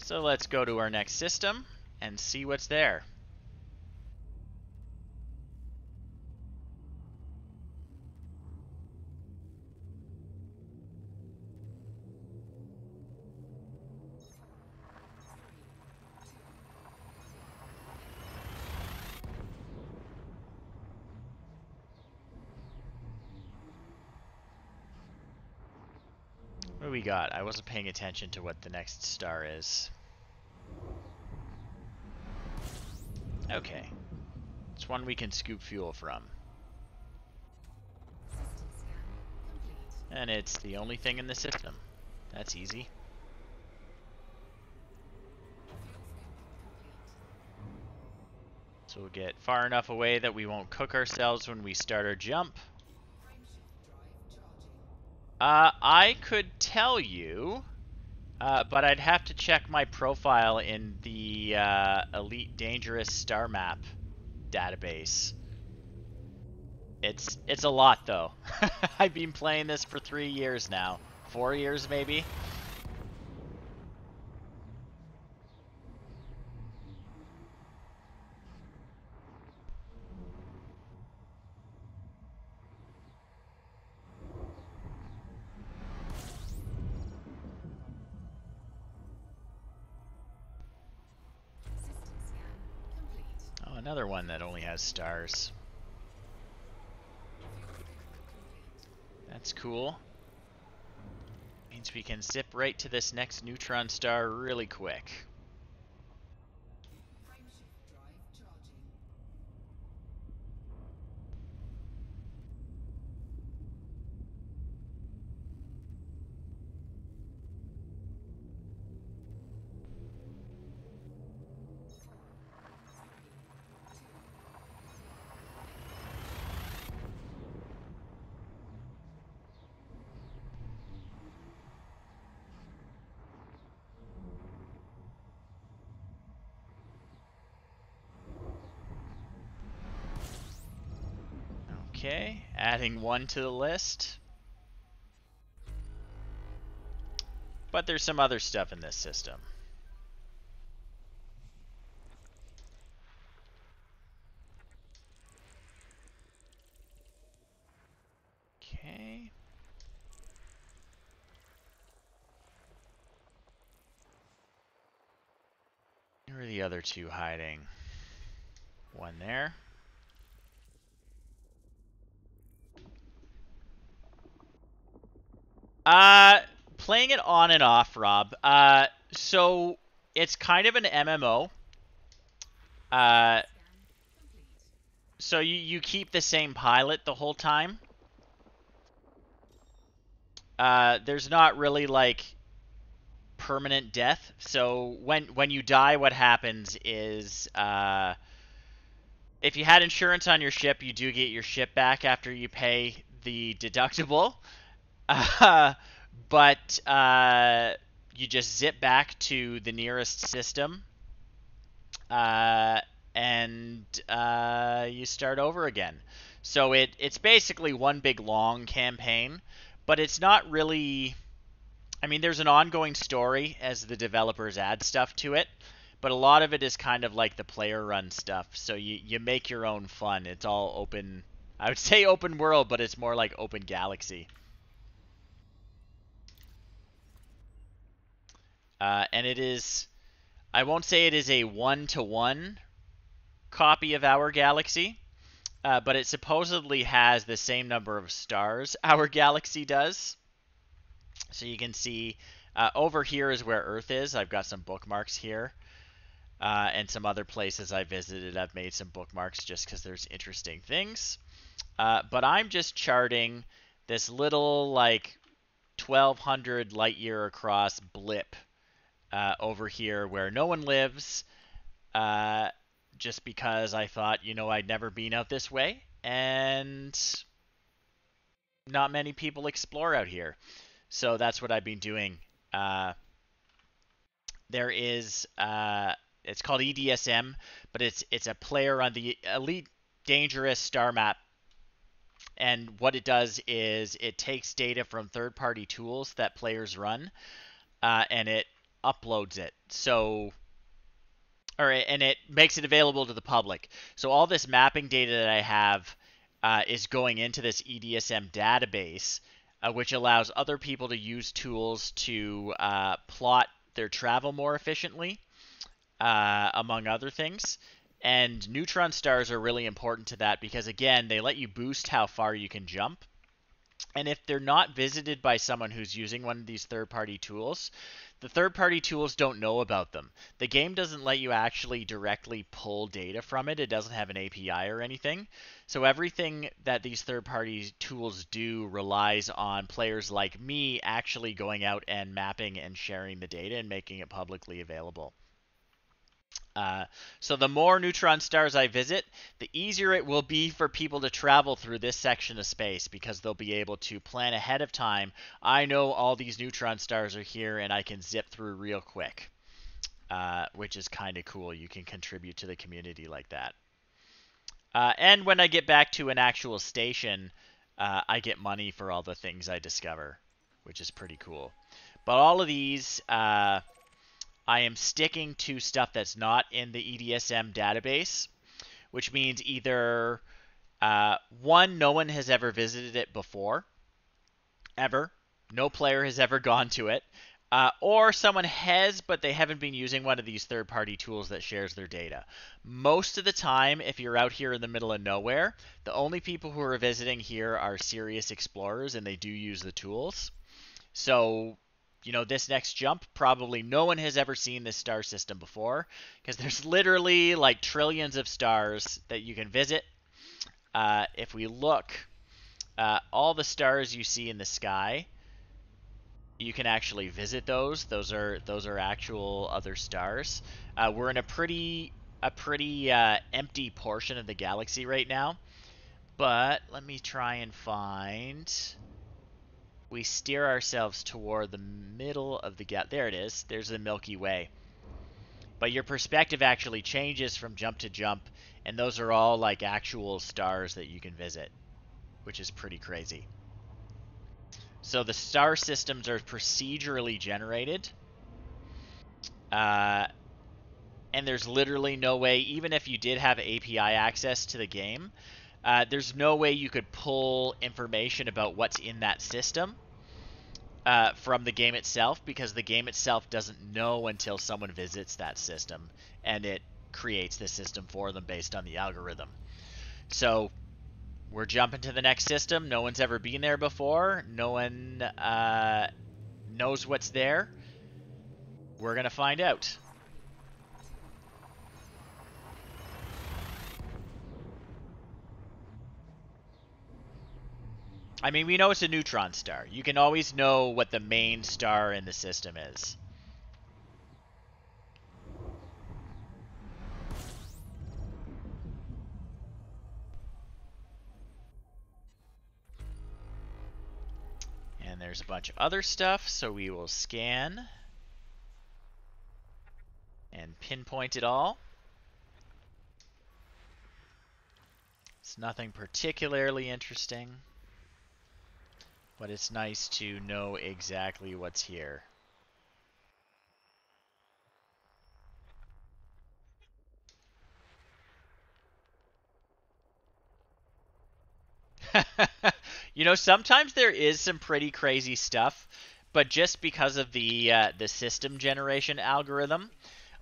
So let's go to our next system and see what's there. What do we got? I wasn't paying attention to what the next star is. Okay. It's one we can scoop fuel from. System scan complete. And it's the only thing in the system. That's easy. So we'll get far enough away that we won't cook ourselves when we start our jump. I could tell you, but I'd have to check my profile in the Elite Dangerous Star Map database. It's a lot though. I've been playing this for 3 years now. 4 years maybe. System scan complete. Oh, another one that only has stars. That's cool. Means we can zip right to this next neutron star really quick. Frameshift drive charging. Okay, adding one to the list. But there's some other stuff in this system. Okay. Where are the other two hiding? One there. Playing it on and off, Rob. So it's kind of an MMO. Scan complete. So you keep the same pilot the whole time. There's not really like permanent death. So when you die, what happens is if you had insurance on your ship, you do get your ship back after you pay the deductible. But you just zip back to the nearest system, and you start over again. So it's basically one big long campaign, but it's not really. I mean, there's an ongoing story as the developers add stuff to it, but a lot of it is kind of like the player run stuff. So you make your own fun. It's all open. I would say open world, but it's more like open galaxy. And it is, I won't say it is a one-to-one copy of our galaxy, but it supposedly has the same number of stars our galaxy does. So you can see over here is where Earth is. I've got some bookmarks here. And some other places I visited, I've made some bookmarks just because there's interesting things. But I'm just charting this little, like, 1,200 light year across blip over here where no one lives, just because I thought, I'd never been out this way, and not many people explore out here. So that's what I've been doing. There is, it's called EDSM, but it's a player on the Elite Dangerous Star Map. And what it does is it takes data from third-party tools that players run, and it uploads it. And it makes it available to the public. So all this mapping data that I have is going into this EDSM database, which allows other people to use tools to plot their travel more efficiently, among other things. And neutron stars are really important to that because, again, they let you boost how far you can jump. And if they're not visited by someone who's using one of these third-party tools, the third-party tools don't know about them. The game doesn't let you actually directly pull data from it. It doesn't have an API or anything. So everything that these third-party tools do relies on players like me actually going out and mapping and sharing the data and making it publicly available. Uh, so the more neutron stars I visit, the easier it will be for people to travel through this section of space because they'll be able to plan ahead of time. I know all these neutron stars are here and I can zip through real quick, which is kind of cool. You can contribute to the community like that. And when I get back to an actual station, I get money for all the things I discover, which is pretty cool. But all of these, I am sticking to stuff that's not in the EDSM database, which means either one, no one has ever visited it before, ever. No player has ever gone to it. Or someone has, but they haven't been using one of these third-party tools that shares their data. Most of the time, if you're out here in the middle of nowhere, the only people who are visiting here are serious explorers, and they do use the tools. So, you know, this next jump, probably no one has ever seen this star system before, because there's literally like trillions of stars that you can visit. If we look, all the stars you see in the sky, you can actually visit those. Those are actual other stars. We're in a pretty empty portion of the galaxy right now, but let me try and find. We steer ourselves toward the middle of the galaxy. There it is. There's the Milky Way. But your perspective actually changes from jump to jump, and those are all like actual stars that you can visit, which is pretty crazy. So the star systems are procedurally generated. And there's literally no way, even if you did have API access to the game, there's no way you could pull information about what's in that system from the game itself, because the game itself doesn't know until someone visits that system, and it creates the system for them based on the algorithm. So we're jumping to the next system. No one's ever been there before. No one knows what's there. We're going to find out. I mean, we know it's a neutron star. You can always know what the main star in the system is. And there's a bunch of other stuff, so we will scan and pinpoint it all. It's nothing particularly interesting, but it's nice to know exactly what's here. You know, sometimes there is some pretty crazy stuff, but just because of the system generation algorithm,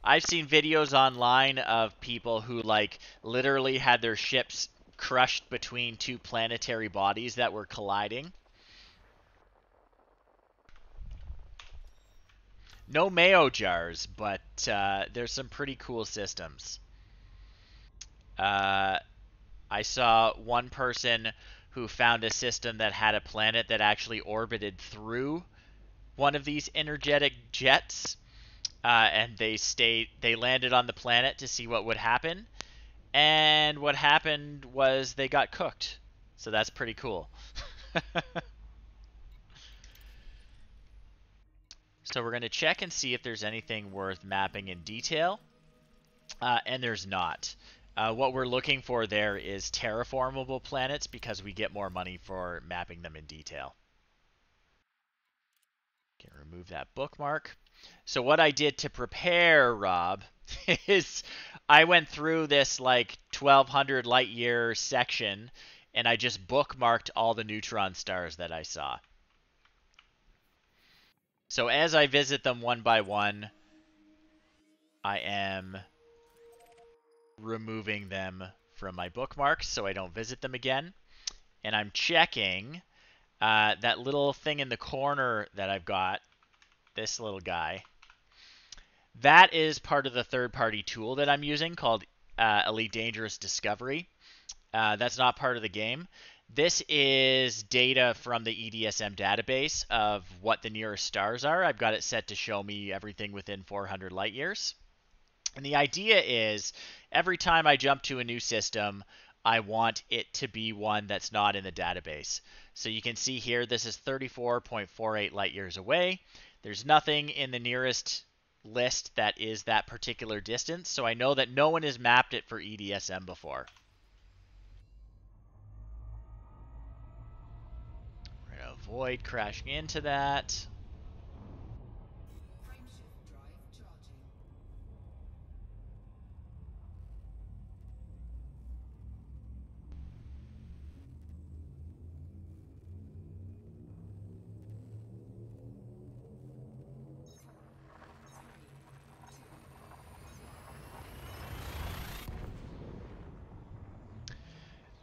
I've seen videos online of people who like literally had their ships crushed between two planetary bodies that were colliding. No mayo jars, but there's some pretty cool systems. I saw one person who found a system that had a planet that actually orbited through one of these energetic jets, and they landed on the planet to see what would happen. And what happened was they got cooked. So that's pretty cool. So we're going to check and see if there's anything worth mapping in detail. And there's not. What we're looking for there is terraformable planets because we get more money for mapping them in detail. Can remove that bookmark. So what I did to prepare, Rob, is I went through this like 1200 light year section and I just bookmarked all the neutron stars that I saw. So as I visit them one by one, I am removing them from my bookmarks so I don't visit them again. And I'm checking that little thing in the corner that I've got, this little guy. That is part of the third-party tool that I'm using called Elite Dangerous Discovery. That's not part of the game. This is data from the EDSM database of what the nearest stars are. I've got it set to show me everything within 400 light years. And the idea is every time I jump to a new system, I want it to be one that's not in the database. So you can see here, this is 34.48 light years away. There's nothing in the nearest list that is that particular distance, so I know that no one has mapped it for EDSM before. We're going to avoid crashing into that. Frameshift drive charging.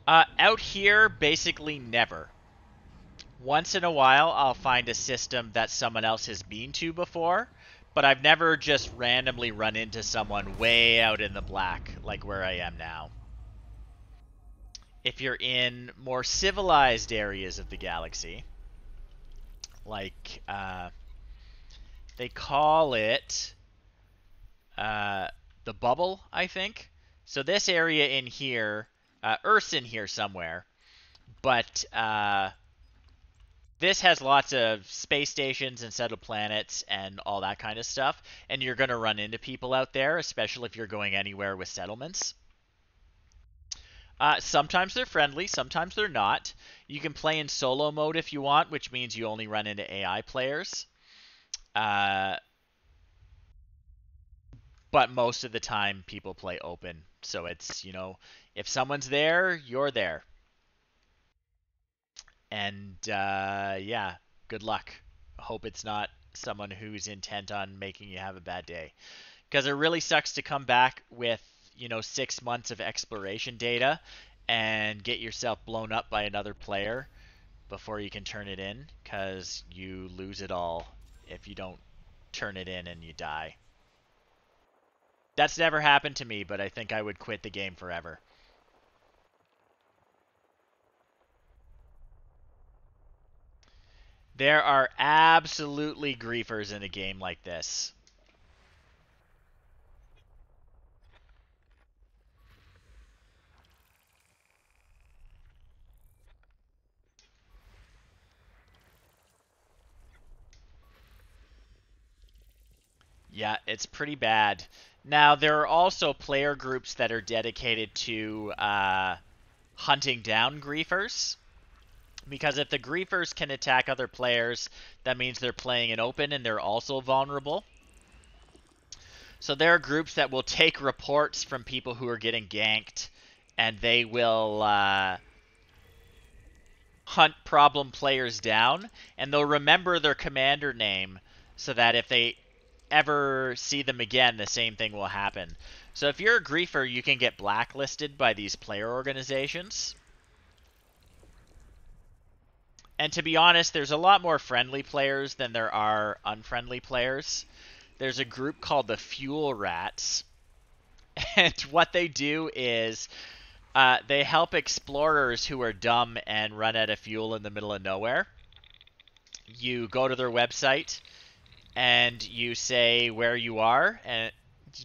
Out here, basically never. Once in a while, I'll find a system that someone else has been to before, but I've never just randomly run into someone way out in the black, like where I am now. If you're in more civilized areas of the galaxy, like, they call it the bubble, I think. So this area in here, Earth's in here somewhere, but this has lots of space stations and settled planets and all that kind of stuff, and you're going to run into people out there, especially if you're going anywhere with settlements. Sometimes they're friendly, sometimes they're not. You can play in solo mode if you want, which means you only run into AI players. But most of the time, people play open. So it's, if someone's there, you're there. And yeah, good luck. Hope it's not someone who's intent on making you have a bad day. Because it really sucks to come back with 6 months of exploration data and get yourself blown up by another player before you can turn it in, because you lose it all if you don't turn it in and you die. That's never happened to me, but I think I would quit the game forever. There are absolutely griefers in a game like this. Yeah, it's pretty bad. Now, there are also player groups that are dedicated to hunting down griefers. Because if the griefers can attack other players, that means they're playing in open and they're also vulnerable. So there are groups that will take reports from people who are getting ganked, and they will hunt problem players down, and they'll remember their commander name so that if they ever see them again, the same thing will happen. So if you're a griefer, you can get blacklisted by these player organizations. And to be honest, there's a lot more friendly players than there are unfriendly players. There's a group called the Fuel Rats, and what they do is they help explorers who are dumb and run out of fuel in the middle of nowhere. You go to their website and you say where you are and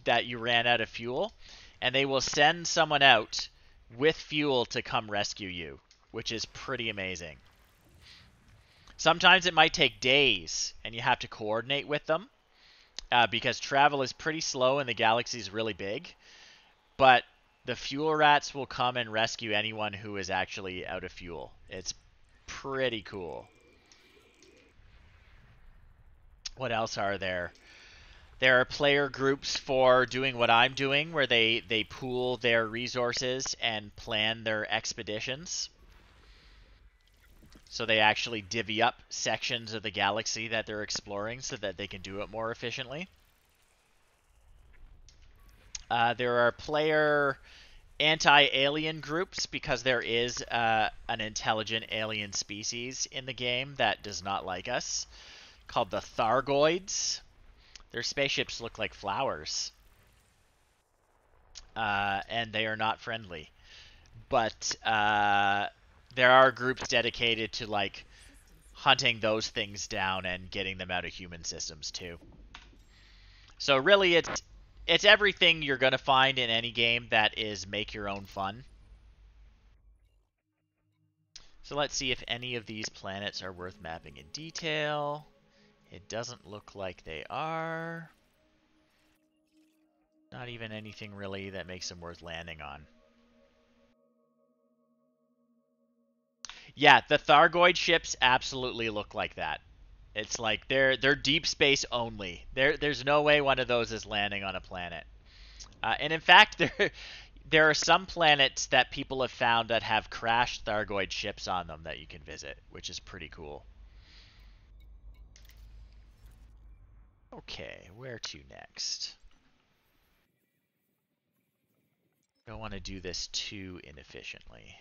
that you ran out of fuel, and they will send someone out with fuel to come rescue you, which is pretty amazing. Sometimes it might take days, and you have to coordinate with them because travel is pretty slow and the galaxy is really big. But the fuel rats will come and rescue anyone who is actually out of fuel. It's pretty cool. What else are there? There are player groups for doing what I'm doing, where they pool their resources and plan their expeditions. So they actually divvy up sections of the galaxy that they're exploring so that they can do it more efficiently. There are player anti-alien groups because there is an intelligent alien species in the game that does not like us, called the Thargoids. Their spaceships look like flowers, and they are not friendly. But there are groups dedicated to like hunting those things down and getting them out of human systems too. So really, it's everything you're going to find in any game that is make your own fun. So let's see if any of these planets are worth mapping in detail. It doesn't look like they are. Not even anything really that makes them worth landing on. Yeah, the Thargoid ships absolutely look like that. It's like they're deep space only. There's no way one of those is landing on a planet. And in fact, there are some planets that people have found that have crashed Thargoid ships on them that you can visit, which is pretty cool. Okay, where to next? Don't want to do this too inefficiently.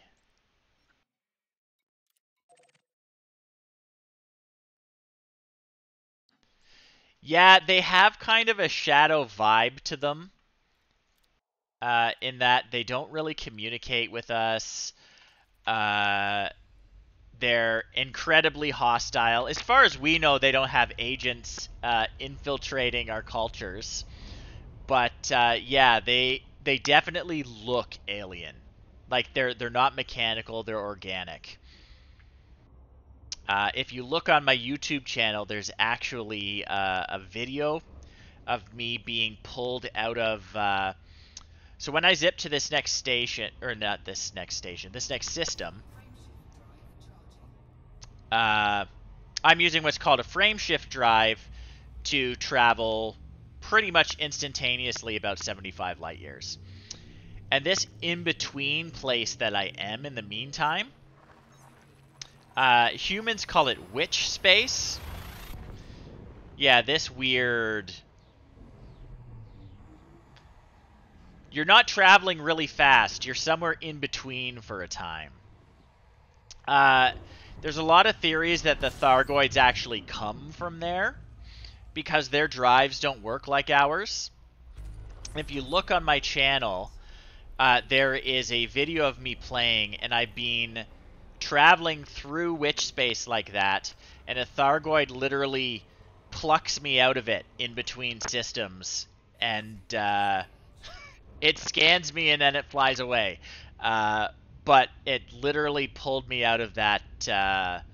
Yeah, they have kind of a shadow vibe to them, in that they don't really communicate with us. Uh, they're incredibly hostile. As far as we know, they don't have agents infiltrating our cultures. But yeah, they definitely look alien. Like they're not mechanical, they're organic. If you look on my YouTube channel, there's actually a video of me being pulled out of. So when I zip to this next station, or not this next station, this next system, uh, I'm using what's called a frameshift drive to travel pretty much instantaneously about 75 light years. And this in-between place that I am in the meantime, humans call it witch space. Yeah, this weird... You're not traveling really fast. You're somewhere in between for a time. There's a lot of theories that the Thargoids actually come from there because their drives don't work like ours. If you look on my channel, there is a video of me playing, and I've been traveling through witch space like that, and a Thargoid literally plucks me out of it in between systems, and it scans me and then it flies away. But it literally pulled me out of that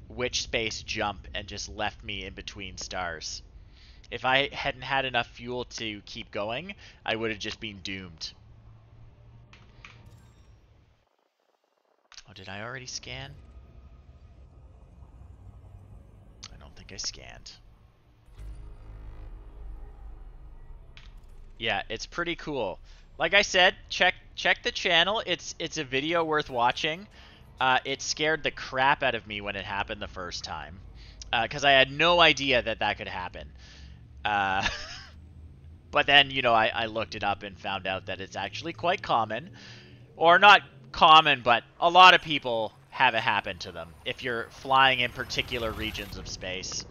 witch space jump and just left me in between stars. If I hadn't had enough fuel to keep going, I would have just been doomed. Oh, did I already scan? I don't think I scanned. Yeah, it's pretty cool. Like I said, check the channel. It's a video worth watching. It scared the crap out of me when it happened the first time, because I had no idea that that could happen. Uh, but then, you know, I looked it up and found out that it's actually quite common. Or not common, but a lot of people have it happen to them if you're flying in particular regions of space.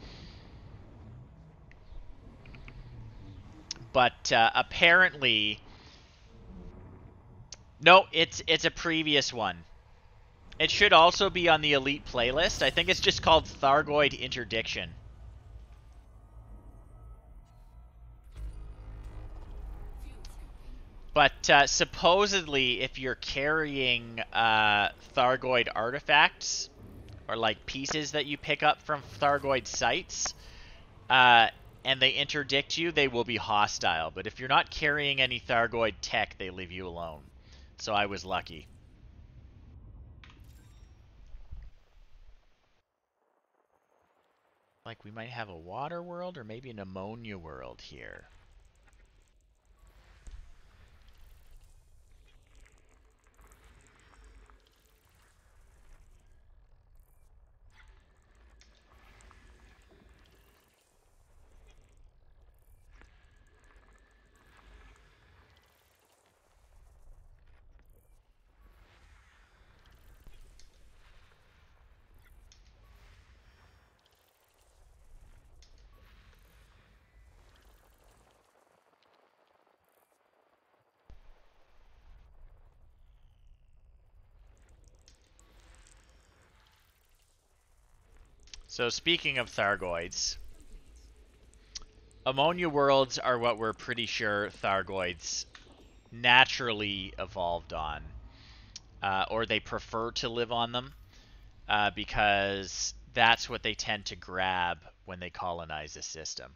But apparently... No, it's a previous one. It should also be on the Elite playlist. I think it's just called Thargoid Interdiction. But supposedly, if you're carrying Thargoid artifacts, or like pieces that you pick up from Thargoid sites, and they interdict you, they will be hostile. But if you're not carrying any Thargoid tech, they leave you alone. So I was lucky. Like, we might have a water world or maybe an ammonia world here. So speaking of Thargoids, Ammonia worlds are what we're pretty sure Thargoids naturally evolved on, or they prefer to live on them, because that's what they tend to grab when they colonize a system.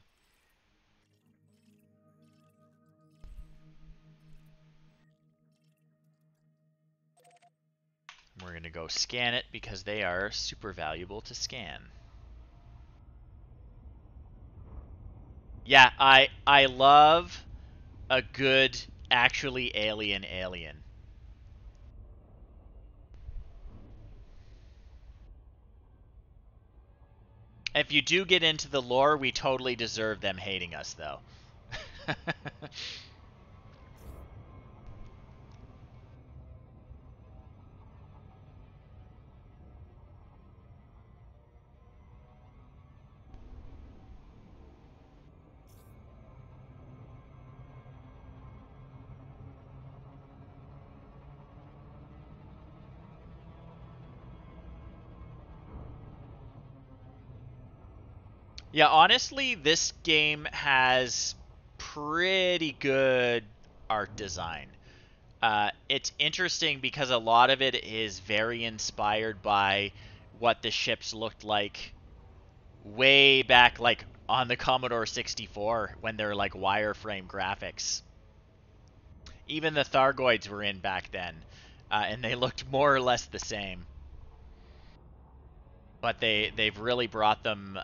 We're going to go scan it because they are super valuable to scan. Yeah, I love a good actually alien. If you do get into the lore, we totally deserve them hating us though. Yeah, honestly, this game has pretty good art design. It's interesting because a lot of it is very inspired by what the ships looked like way back, like on the Commodore 64 when they're like wireframe graphics. Even the Thargoids were in back then, and they looked more or less the same. But they've really brought them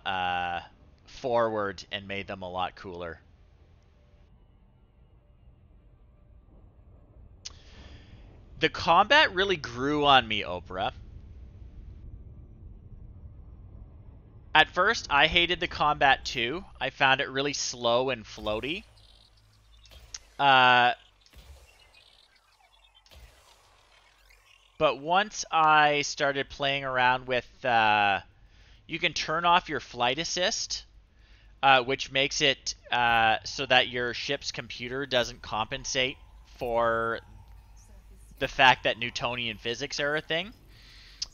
forward and made them a lot cooler. The combat really grew on me, Oprah. At first, I hated the combat too. I found it really slow and floaty. Uh, but once I started playing around with, you can turn off your flight assist, which makes it so that your ship's computer doesn't compensate for the fact that Newtonian physics are a thing.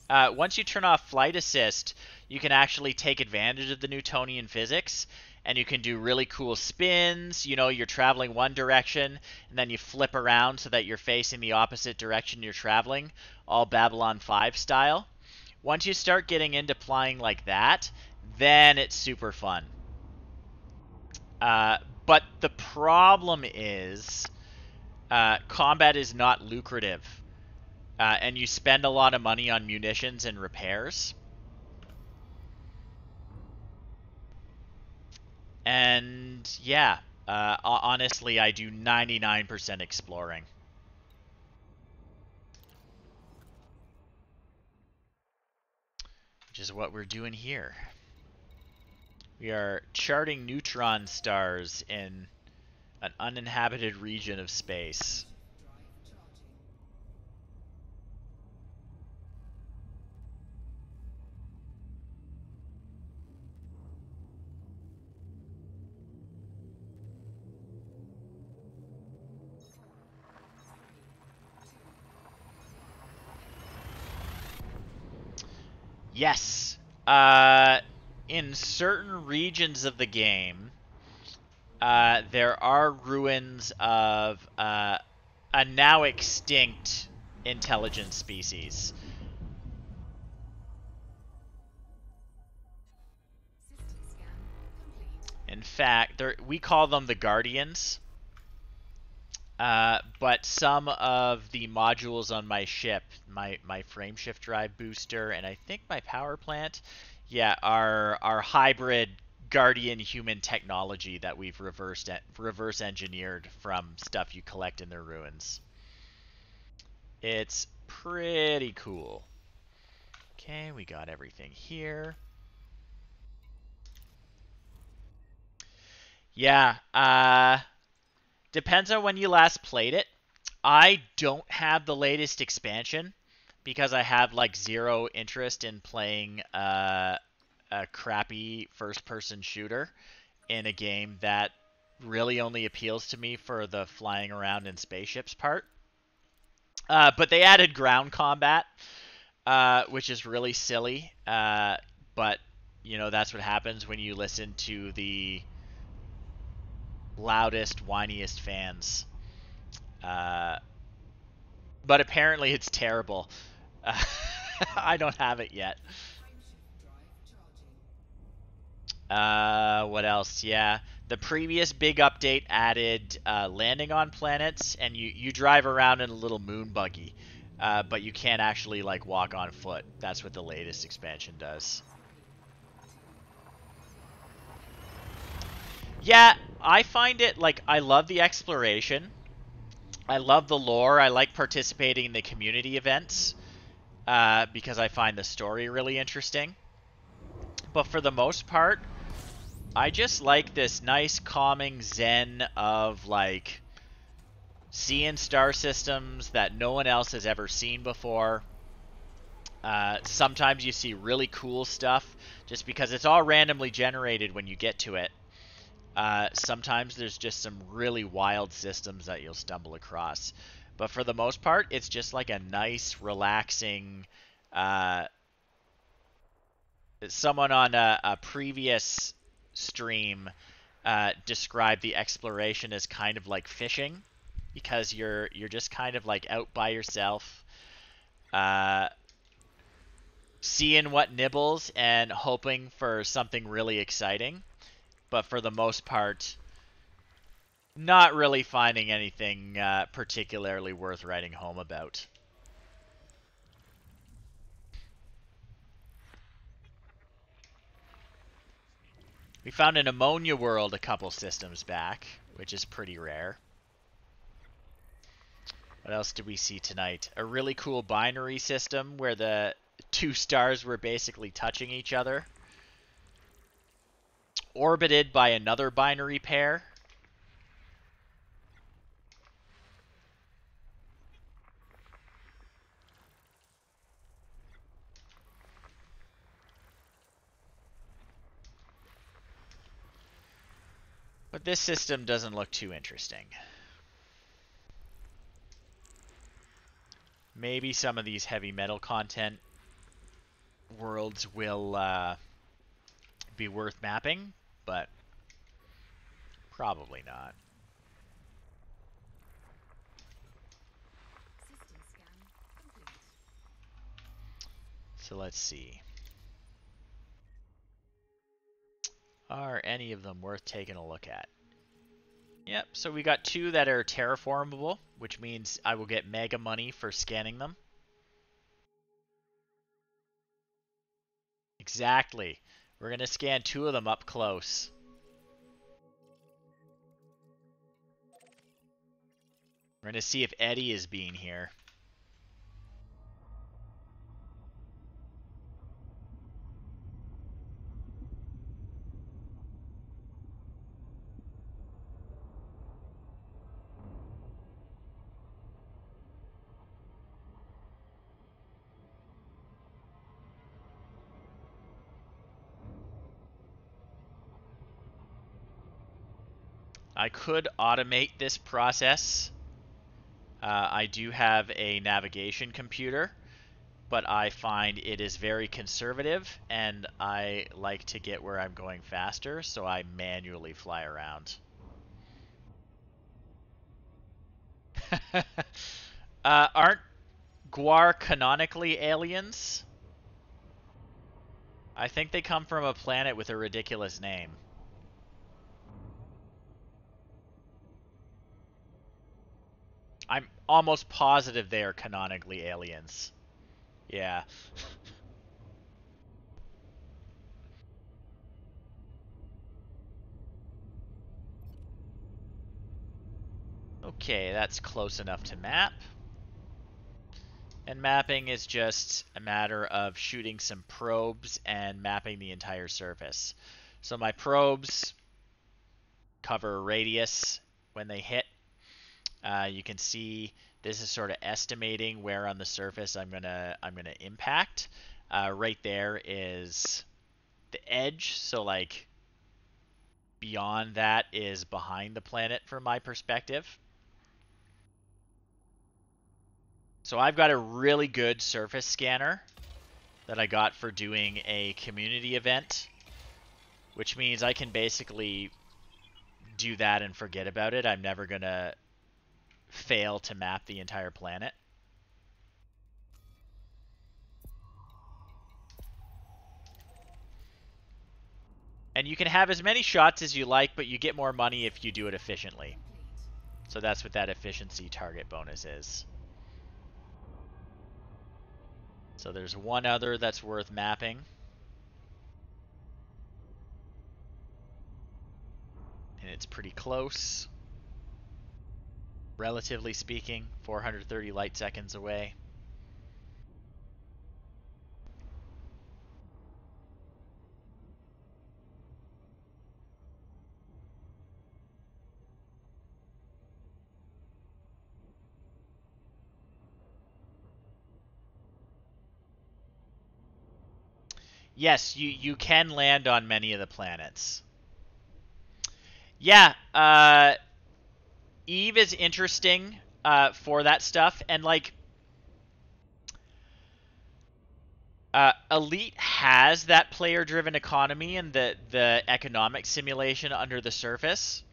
Once you turn off flight assist, you can actually take advantage of the Newtonian physics, and you can do really cool spins. You know, you're traveling one direction, and then you flip around so that you're facing the opposite direction you're traveling, all Babylon 5 style. Once you start getting into flying like that, then it's super fun. But the problem is combat is not lucrative, and you spend a lot of money on munitions and repairs. And yeah, honestly, I do 99% exploring. Which is what we're doing here. We are charting neutron stars in an uninhabited region of space. Drive charging. Yes. In certain regions of the game, there are ruins of a now extinct intelligent species. System scan complete. In fact, we call them the Guardians. But some of the modules on my ship, my frame shift drive booster, and I think my power plant, yeah, are hybrid Guardian human technology that we've reverse engineered from stuff you collect in their ruins. It's pretty cool. Okay, we got everything here. Yeah, depends on when you last played it. I don't have the latest expansion because I have like zero interest in playing a crappy first-person shooter in a game that really only appeals to me for the flying around in spaceships part. But they added ground combat, which is really silly. But you know that's what happens when you listen to the loudest, whiniest fans. But apparently it's terrible. Uh, I don't have it yet. Timeshift drive charging. What else? Yeah. The previous big update added landing on planets, and you drive around in a little moon buggy, but you can't actually like walk on foot. That's what the latest expansion does. Yeah, I find it like I love the exploration. I love the lore. I like participating in the community events because I find the story really interesting. But for the most part, I just like this nice calming zen of like seeing star systems that no one else has ever seen before. Sometimes you see really cool stuff just because it's all randomly generated when you get to it. Sometimes there's just some really wild systems that you'll stumble across. But for the most part, it's just like a nice, relaxing. Uh, Someone on a previous stream described the exploration as kind of like fishing, because you're just kind of like out by yourself, uh, seeing what nibbles and hoping for something really exciting. But for the most part, not really finding anything particularly worth writing home about. We found an ammonia world a couple systems back, which is pretty rare. What else did we see tonight? A really cool binary system where the two stars were basically touching each other, orbited by another binary pair. But this system doesn't look too interesting. Maybe some of these heavy metal content worlds will be worth mapping, but probably not. System scan complete. So let's see. Are any of them worth taking a look at? Yep, so we got two that are terraformable, which means I will get mega money for scanning them. Exactly. We're going to scan two of them up close. We're going to see if Eddie is being here. I could automate this process. I do have a navigation computer, but I find it is very conservative, and I like to get where I'm going faster, so I manually fly around. Aren't Guar canonically aliens? I think they come from a planet with a ridiculous name. I'm almost positive they are canonically aliens. Yeah. Okay, that's close enough to map. And mapping is just a matter of shooting some probes and mapping the entire surface. So my probes cover a radius when they hit. You can see this is sort of estimating where on the surface I'm gonna impact. Right there is the edge, so like beyond that is behind the planet from my perspective. So I've got a really good surface scanner that I got for doing a community event, which means I can basically do that and forget about it, I'm never going to fail to map the entire planet. And you can have as many shots as you like, but you get more money if you do it efficiently. So that's what that efficiency target bonus is. So there's one other that's worth mapping. And it's pretty close. Relatively speaking, 430 light seconds away. Yes, you can land on many of the planets. Yeah, Eve is interesting for that stuff, and like Elite has that player-driven economy and the economic simulation under the surface,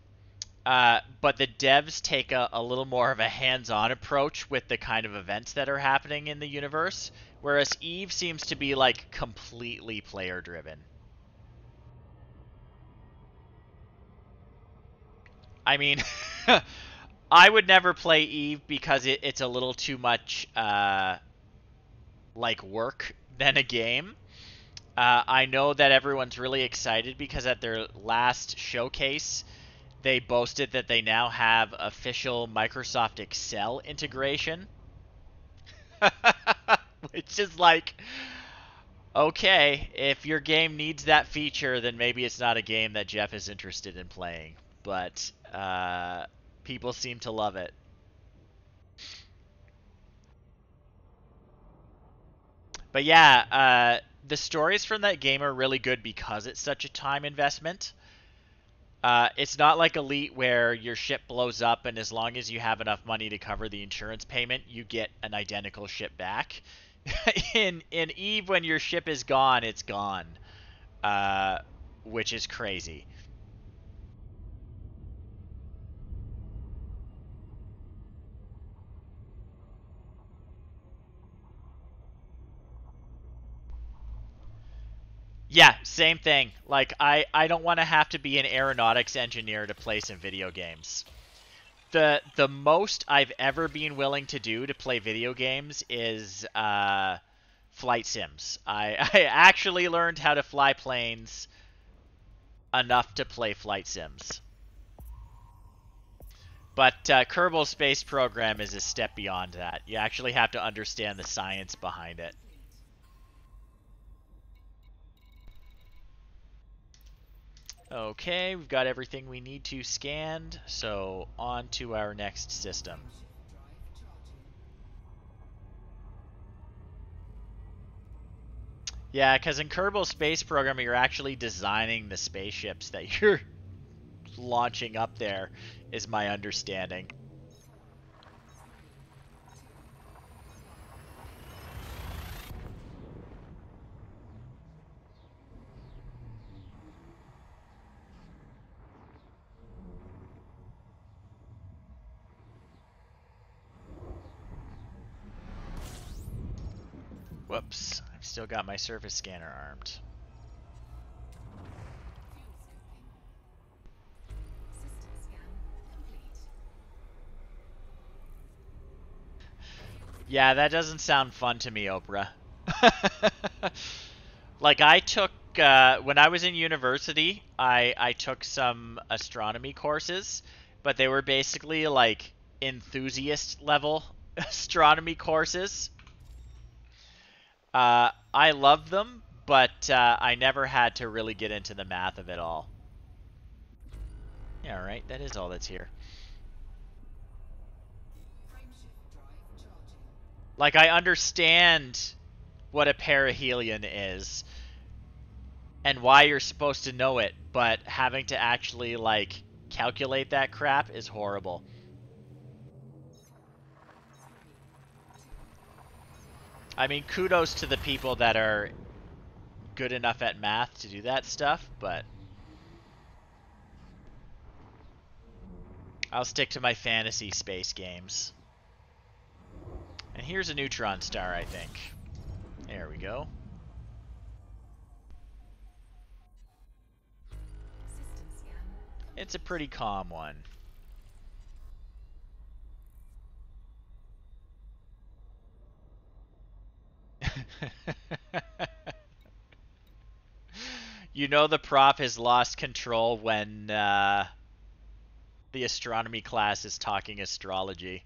but the devs take a little more of a hands-on approach with the kind of events that are happening in the universe, whereas Eve seems to be like completely player-driven. I mean, I would never play Eve because it's a little too much like work than a game. I know that everyone's really excited because at their last showcase, they boasted that they now have official Microsoft Excel integration. Which is like, okay, if your game needs that feature, then maybe it's not a game that Jeff is interested in playing. But people seem to love it. But yeah, the stories from that game are really good because it's such a time investment. It's not like Elite where your ship blows up and as long as you have enough money to cover the insurance payment, you get an identical ship back. in Eve, when your ship is gone, it's gone, which is crazy. Yeah, same thing. Like I don't want to have to be an aeronautics engineer to play some video games. The most I've ever been willing to do to play video games is flight sims. I actually learned how to fly planes enough to play flight sims. But Kerbal Space Program is a step beyond that. You actually have to understand the science behind it. Okay, we've got everything we need to scanned, so on to our next system. Yeah, because in Kerbal Space Program, you're actually designing the spaceships that you're launching up there, is my understanding. Whoops, I've still got my surface scanner armed. System scan complete. Yeah, that doesn't sound fun to me, Oprah. Like I took when I was in university, I took some astronomy courses, but they were basically like enthusiast level astronomy courses. I loved them, but I never had to really get into the math of it all. Yeah, right. That is all that's here. Frameshift drive charging. Like I understand what a perihelion is and why you're supposed to know it, but having to actually like calculate that crap is horrible. I mean, kudos to the people that are good enough at math to do that stuff, but I'll stick to my fantasy space games. And here's a neutron star, I think. There we go. System scan complete. It's a pretty calm one. You know the prop has lost control when the astronomy class is talking astrology.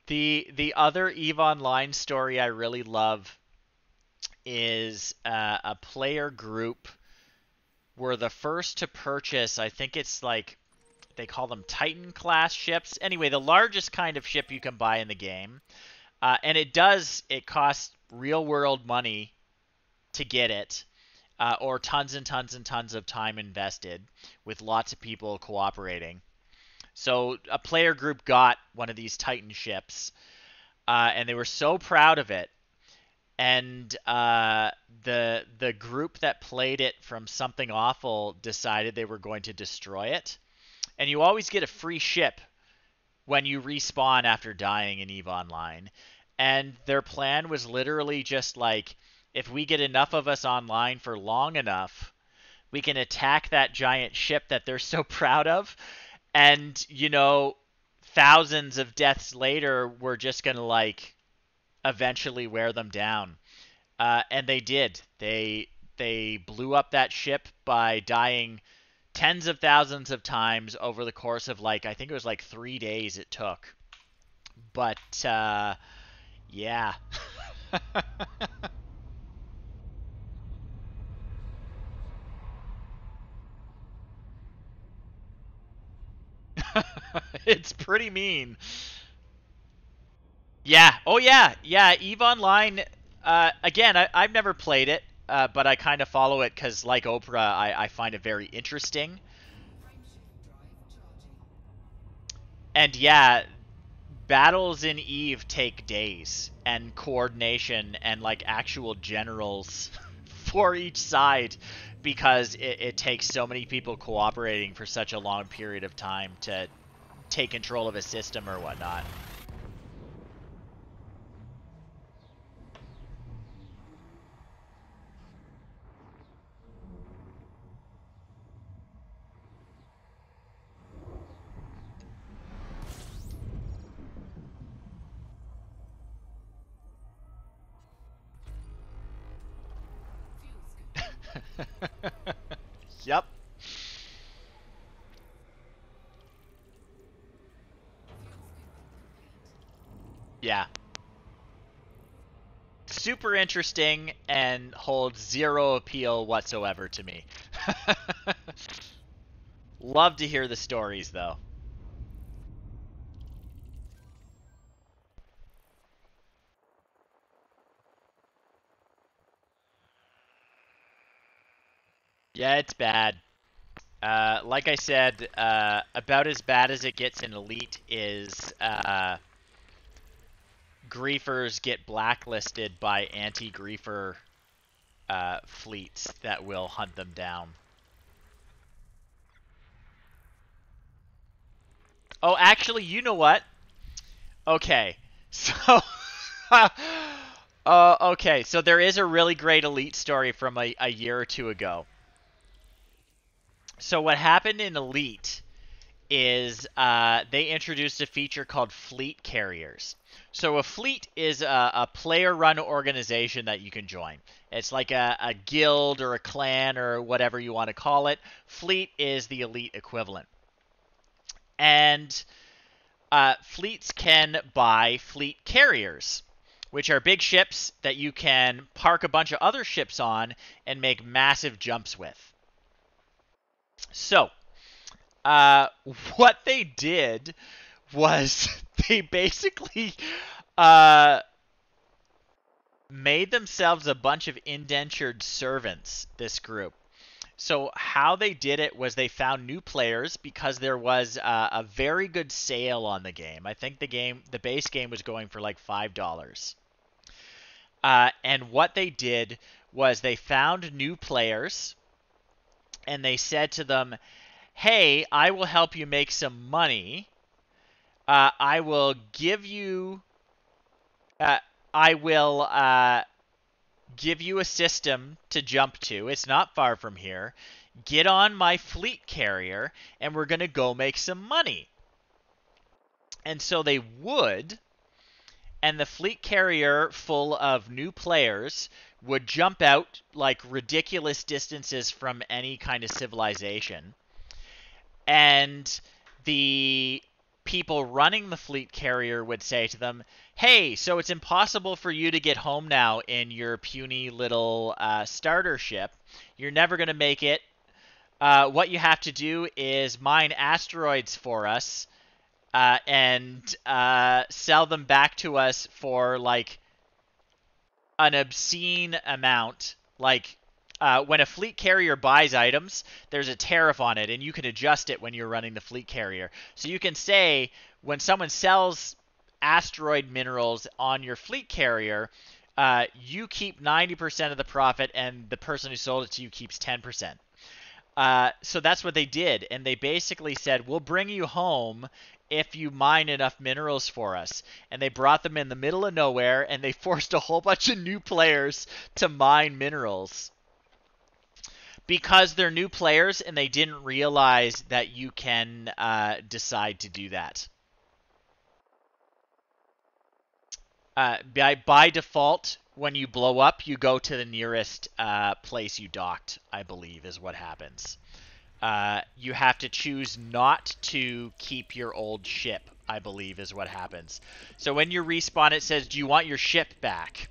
The other EVE Online story I really love is a player group were the first to purchase, I think it's like, they call them Titan class ships. Anyway, the largest kind of ship you can buy in the game. And it costs real world money to get it, or tons and tons and tons of time invested with lots of people cooperating. So a player group got one of these Titan ships, and they were so proud of it. And the group that played it from Something Awful decided they were going to destroy it. And you always get a free ship when you respawn after dying in EVE Online. And their plan was literally just like, if we get enough of us online for long enough, we can attack that giant ship that they're so proud of. And, thousands of deaths later, we're just going to, like, eventually wear them down. And they did. They blew up that ship by dying tens of thousands of times over the course of, like, I think it was like 3 days it took. But yeah. It's pretty mean. Yeah. Oh yeah. Yeah. EVE Online. Again, I've never played it, but I kind of follow it because, like Oprah, I find it very interesting. Frameshift drive charging. And yeah, battles in EVE take days and coordination and like actual generals for each side because it takes so many people cooperating for such a long period of time to take control of a system or whatnot. Fuel scoop. Yep. Fuel scoop complete. Yeah. Super interesting and holds zero appeal whatsoever to me. Love to hear the stories, though. Yeah, it's bad. Like I said, about as bad as it gets in Elite is griefers get blacklisted by anti-griefer fleets that will hunt them down. Oh, actually, you know what? Okay, so okay, so there is a really great Elite story from a year or two ago. So what happened in Elite is they introduced a feature called fleet carriers. So a fleet is a player-run organization that you can join. It's like a guild or a clan or whatever you want to call it. Fleet is the Elite equivalent. And fleets can buy fleet carriers, which are big ships that you can park a bunch of other ships on and make massive jumps with. So, what they did was they basically made themselves a bunch of indentured servants, this group. So how they did it was they found new players because there was a very good sale on the game. I think the base game was going for like $5. And what they did was they found new players and they said to them, "Hey, I will help you make some money. I will give you, uh, I will give you a system to jump to. It's not far from here. Get on my fleet carrier, and we're gonna go make some money." And so they would, and the fleet carrier full of new players would jump out like ridiculous distances from any kind of civilization. And the people running the fleet carrier would say to them, "Hey, so it's impossible for you to get home now in your puny little starter ship. You're never going to make it. What you have to do is mine asteroids for us and sell them back to us for like an obscene amount. Like when a fleet carrier buys items, there's a tariff on it, and you can adjust it when you're running the fleet carrier. So you can say when someone sells asteroid minerals on your fleet carrier, you keep 90% of the profit, and the person who sold it to you keeps 10%. So that's what they did, and they basically said, "We'll bring you home if you mine enough minerals for us." And they brought them in the middle of nowhere, and they forced a whole bunch of new players to mine minerals. Because they're new players and they didn't realize that you can decide to do that. By default, when you blow up, you go to the nearest place you docked, I believe, is what happens. You have to choose not to keep your old ship, I believe, is what happens. So when you respawn, it says, "Do you want your ship back?"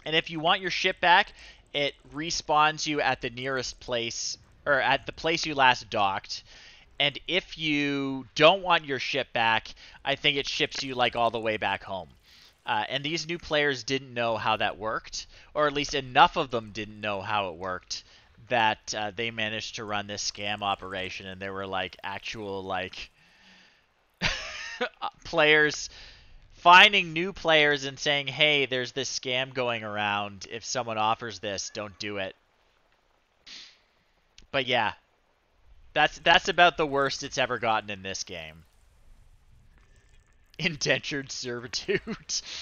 And if you want your ship back, it respawns you at the nearest place, or at the place you last docked. And if you don't want your ship back, I think it ships you like all the way back home. And these new players didn't know how that worked, or at least enough of them didn't know how it worked, that they managed to run this scam operation, and there were like actual like players finding new players and saying, "Hey, there's this scam going around. If someone offers this, don't do it." But yeah, that's about the worst it's ever gotten in this game. Indentured servitude. System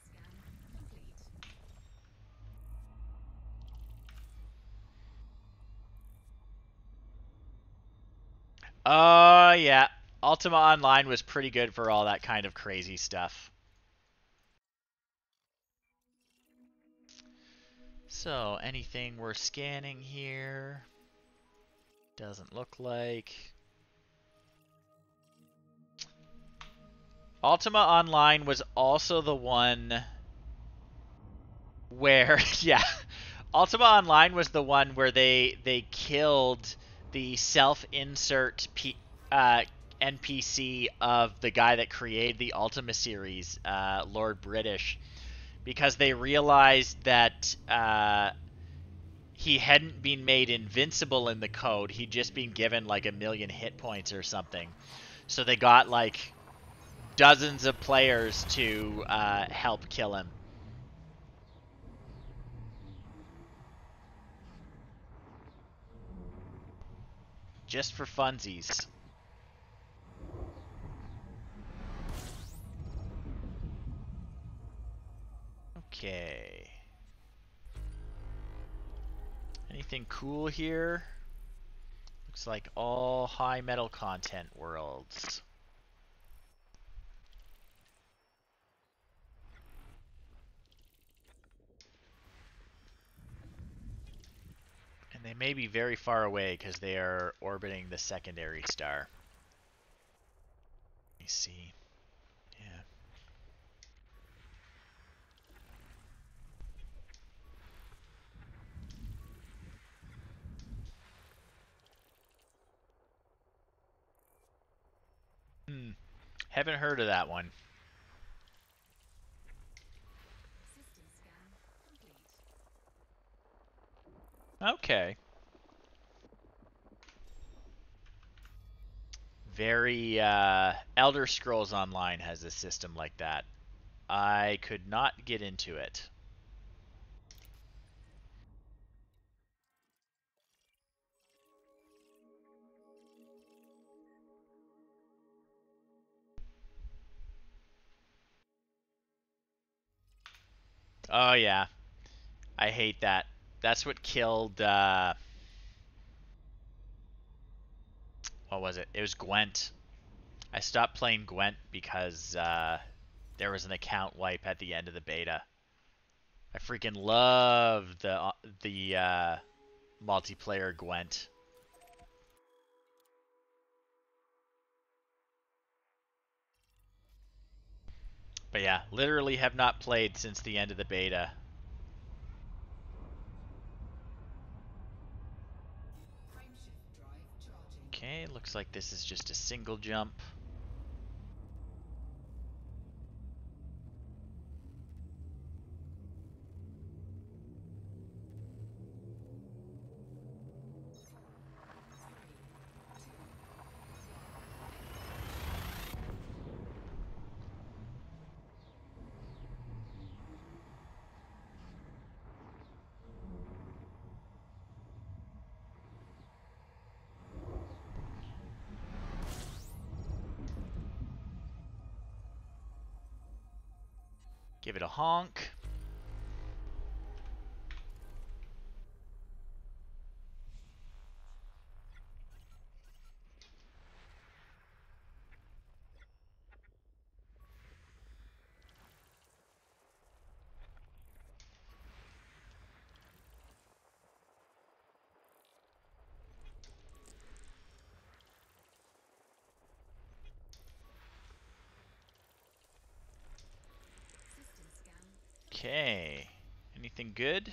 scan complete. Oh, yeah. Ultima Online was pretty good for all that kind of crazy stuff. So, anything we're scanning here? Doesn't look like. Ultima Online was also the one where, yeah, Ultima Online was the one where they killed the self-insert NPC of the guy that created the Ultima series, Lord British, because they realized that he hadn't been made invincible in the code. He'd just been given like 1,000,000 hit points or something. So they got like dozens of players to help kill him. Just for funsies. Okay. Anything cool here? Looks like all high metal content worlds. And they may be very far away because they are orbiting the secondary star. Let me see. Yeah. Haven't heard of that one. Okay. Very Elder Scrolls Online has a system like that. I could not get into it. Oh yeah, I hate that. That's what killed what was it? It was Gwent. I stopped playing Gwent because there was an account wipe at the end of the beta. I freaking love the multiplayer Gwent. But yeah, literally have not played since the end of the beta. Okay, looks like this is just a single jump. Give it a honk. System scan. Okay. Anything good?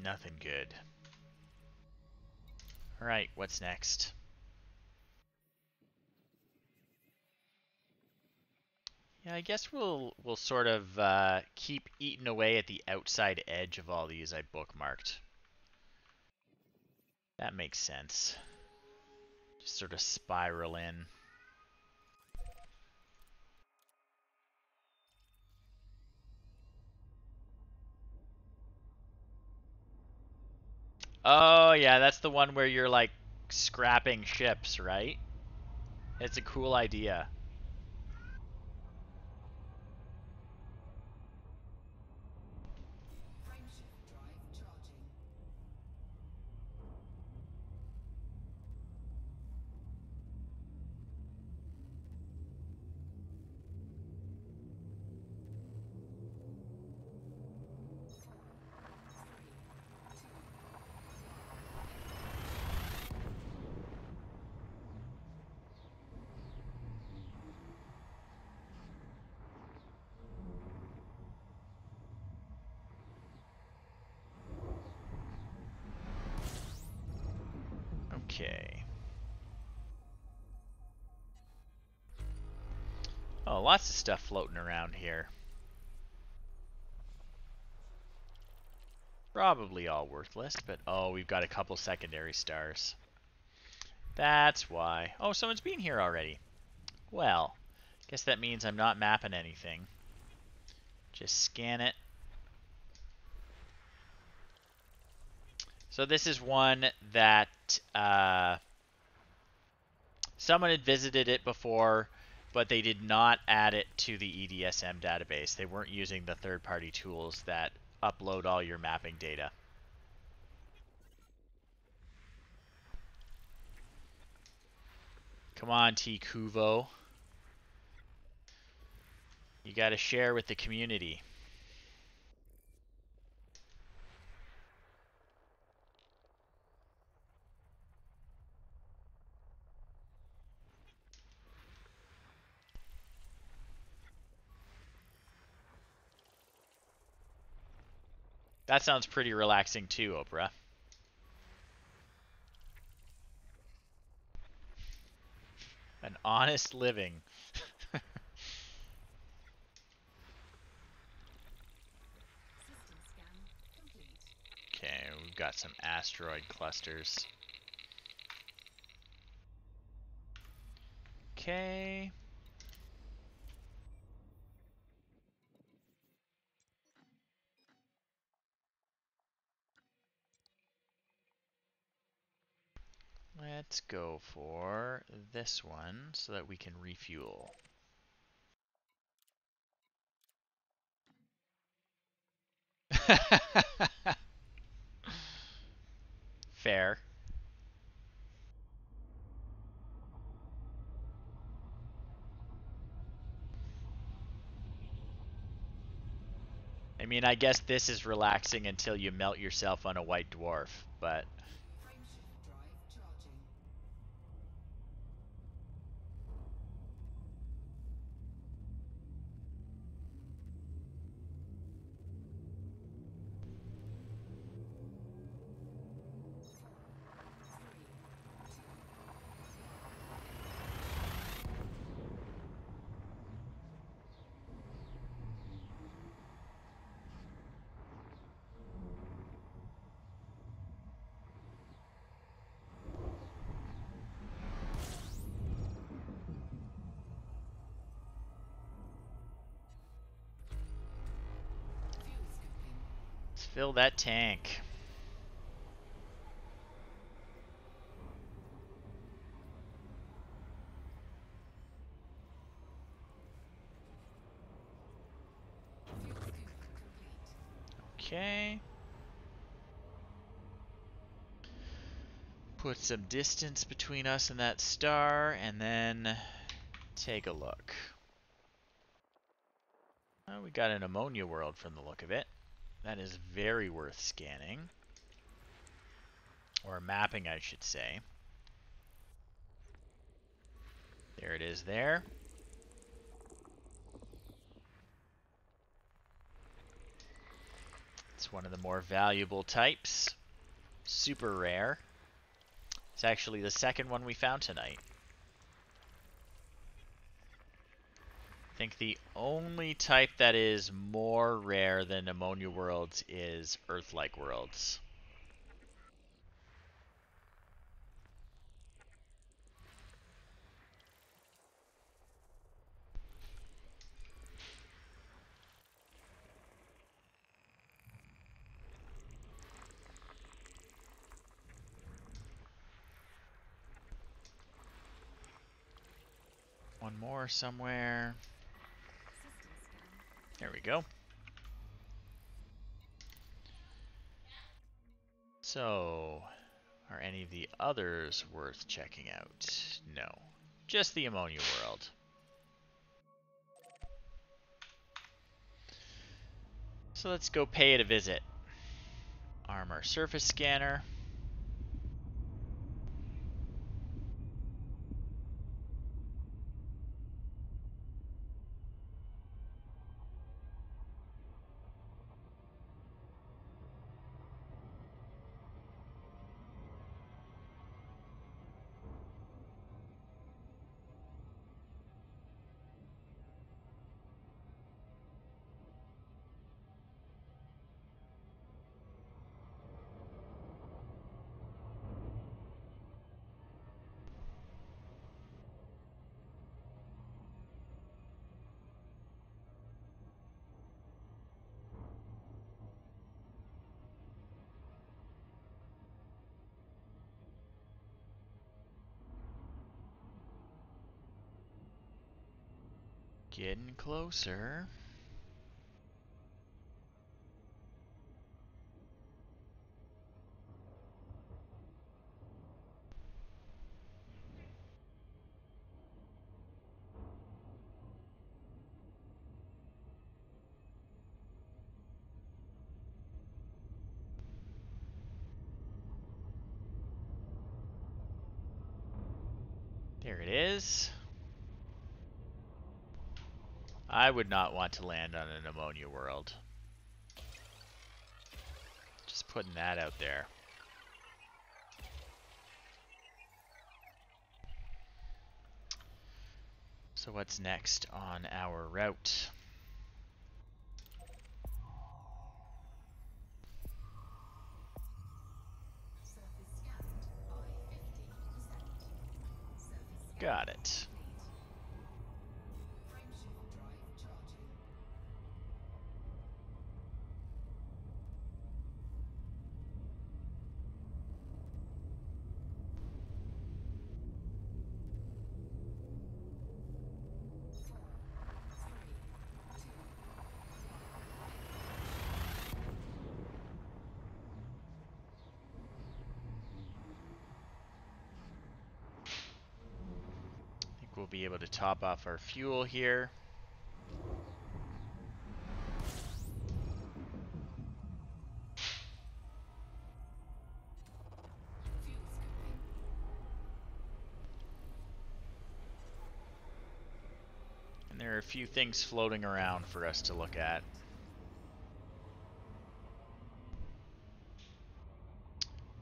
Nothing good. Alright, what's next? Yeah, I guess we'll sort of keep eating away at the outside edge of all these I bookmarked. That makes sense. Just sort of spiral in. Oh yeah, that's the one where you're like scrapping ships, right? It's a cool idea. Frameshift drive charging. Okay. Oh, lots of stuff floating around here. Probably all worthless, but oh, we've got a couple secondary stars. That's why. Oh, someone's been here already. Well, guess that means I'm not mapping anything. Just scan it. So this is one that someone had visited it before, but they did not add it to the EDSM database. They weren't using the third-party tools that upload all your mapping data. Come on, T. Kuvo. You got to share with the community. That sounds pretty relaxing too, Oprah. An honest living. we've got some asteroid clusters. Okay. Let's go for this one so that we can refuel. Fair. I mean, I guess this is relaxing until you melt yourself on a white dwarf, but... Frameshift drive charging. Fuel scooping. Let's fill that tank. Fuel scoop complete. Okay. Put some distance between us and that star, and then take a look. Oh, we got an ammonia world from the look of it. That is very worth scanning. Or mapping, I should say. There it is there. It's one of the more valuable types. Super rare. It's actually the second one we found tonight. I think the only type that is more rare than ammonia worlds is Earth-like worlds. One more somewhere. System scan. There we go. So, are any of the others worth checking out? No. Just the ammonia world. So let's go pay it a visit. Arm our surface scanner. Getting closer. There it is. I would not want to land on an ammonia world. Just putting that out there. So what's next on our route? Got it. Frameshift drive charging. Four, three, two, I think we'll be able to top off our fuel here. fuel scooping. And there are a few things floating around for us to look at.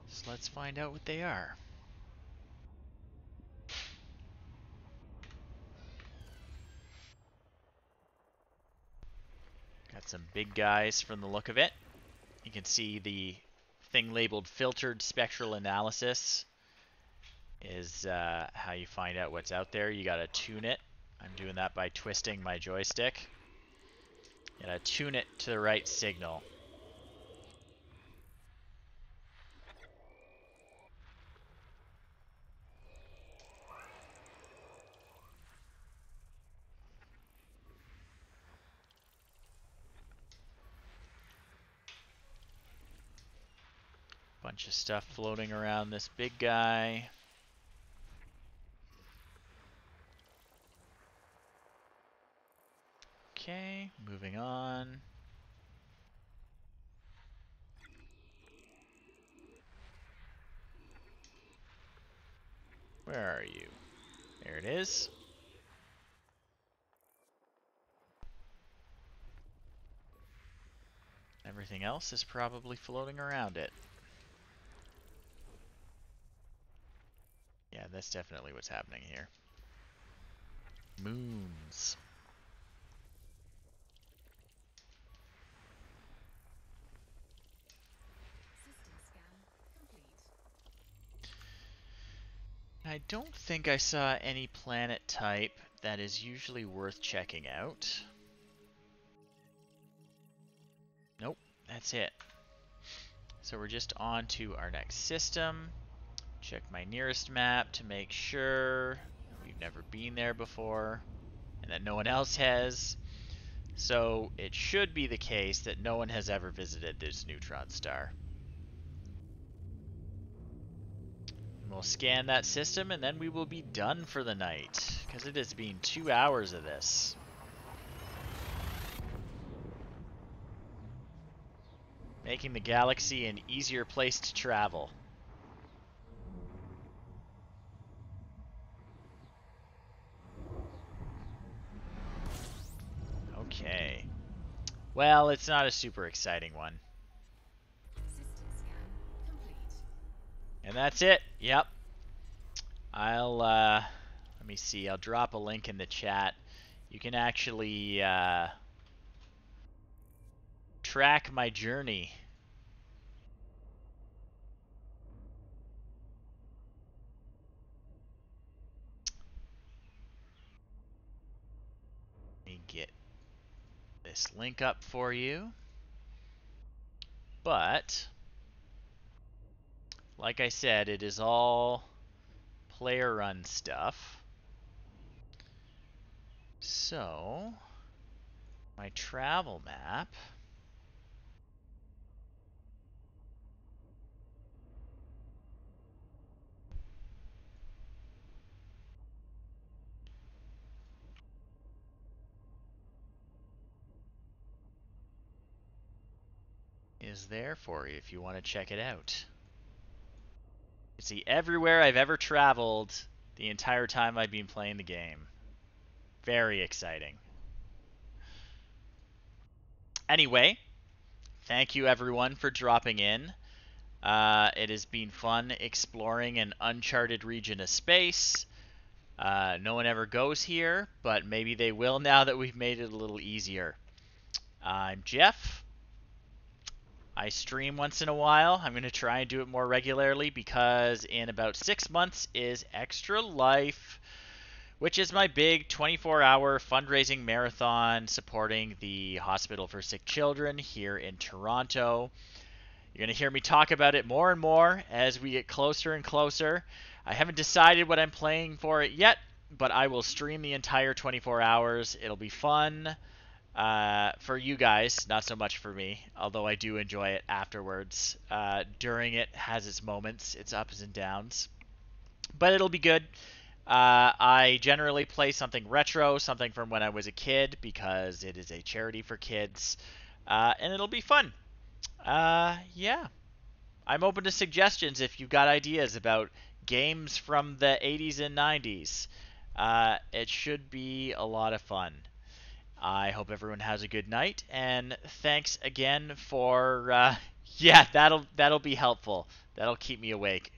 So let's find out what they are. Got some big guys from the look of it. You can see the thing labeled filtered spectral analysis is how you find out what's out there. You gotta tune it. I'm doing that by twisting my joystick. You gotta tune it to the right signal. Bunch of stuff floating around this big guy. Okay, moving on. Where are you? There it is. Everything else is probably floating around it. Yeah, that's definitely what's happening here. Moons. System scan complete. I don't think I saw any planet type that is usually worth checking out. Nope, that's it. So we're just on to our next system. Check my nearest map to make sure we've never been there before and that no one else has. So it should be the case that no one has ever visited this neutron star. We'll scan that system and then we will be done for the night, because it has been 2 hours of this. Making the galaxy an easier place to travel. Okay. Well, it's not a super exciting one. System scan complete. And that's it. Yep. Let me see. I'll drop a link in the chat. You can actually track my journey. Let me get this link up for you. But, like I said, it is all player run stuff. So, my travel map is there for you if you want to check it out. You see everywhere I've ever traveled the entire time I've been playing the game. Very exciting. Anyway, thank you everyone for dropping in. It has been fun exploring an uncharted region of space. No one ever goes here, but maybe they will now that we've made it a little easier. I'm Jeff. I stream once in a while. I'm going to try and do it more regularly because in about 6 months is Extra Life. which is my big 24-hour fundraising marathon supporting the Hospital for Sick Children here in Toronto. You're going to hear me talk about it more and more as we get closer and closer. I haven't decided what I'm playing for it yet, but I will stream the entire 24 hours. It'll be fun for you guys, not so much for me, although I do enjoy it afterwards. During it has its moments, its ups and downs, but it'll be good. I generally play something retro, something from when I was a kid, because it is a charity for kids, and it'll be fun. Yeah. I'm open to suggestions if you've got ideas about games from the 80s and 90s. It should be a lot of fun. I hope everyone has a good night, and thanks again for yeah, that'll be helpful. That'll keep me awake.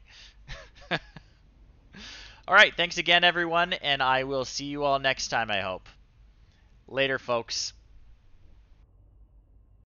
All right, thanks again everyone, and I will see you all next time, I hope. Later, folks.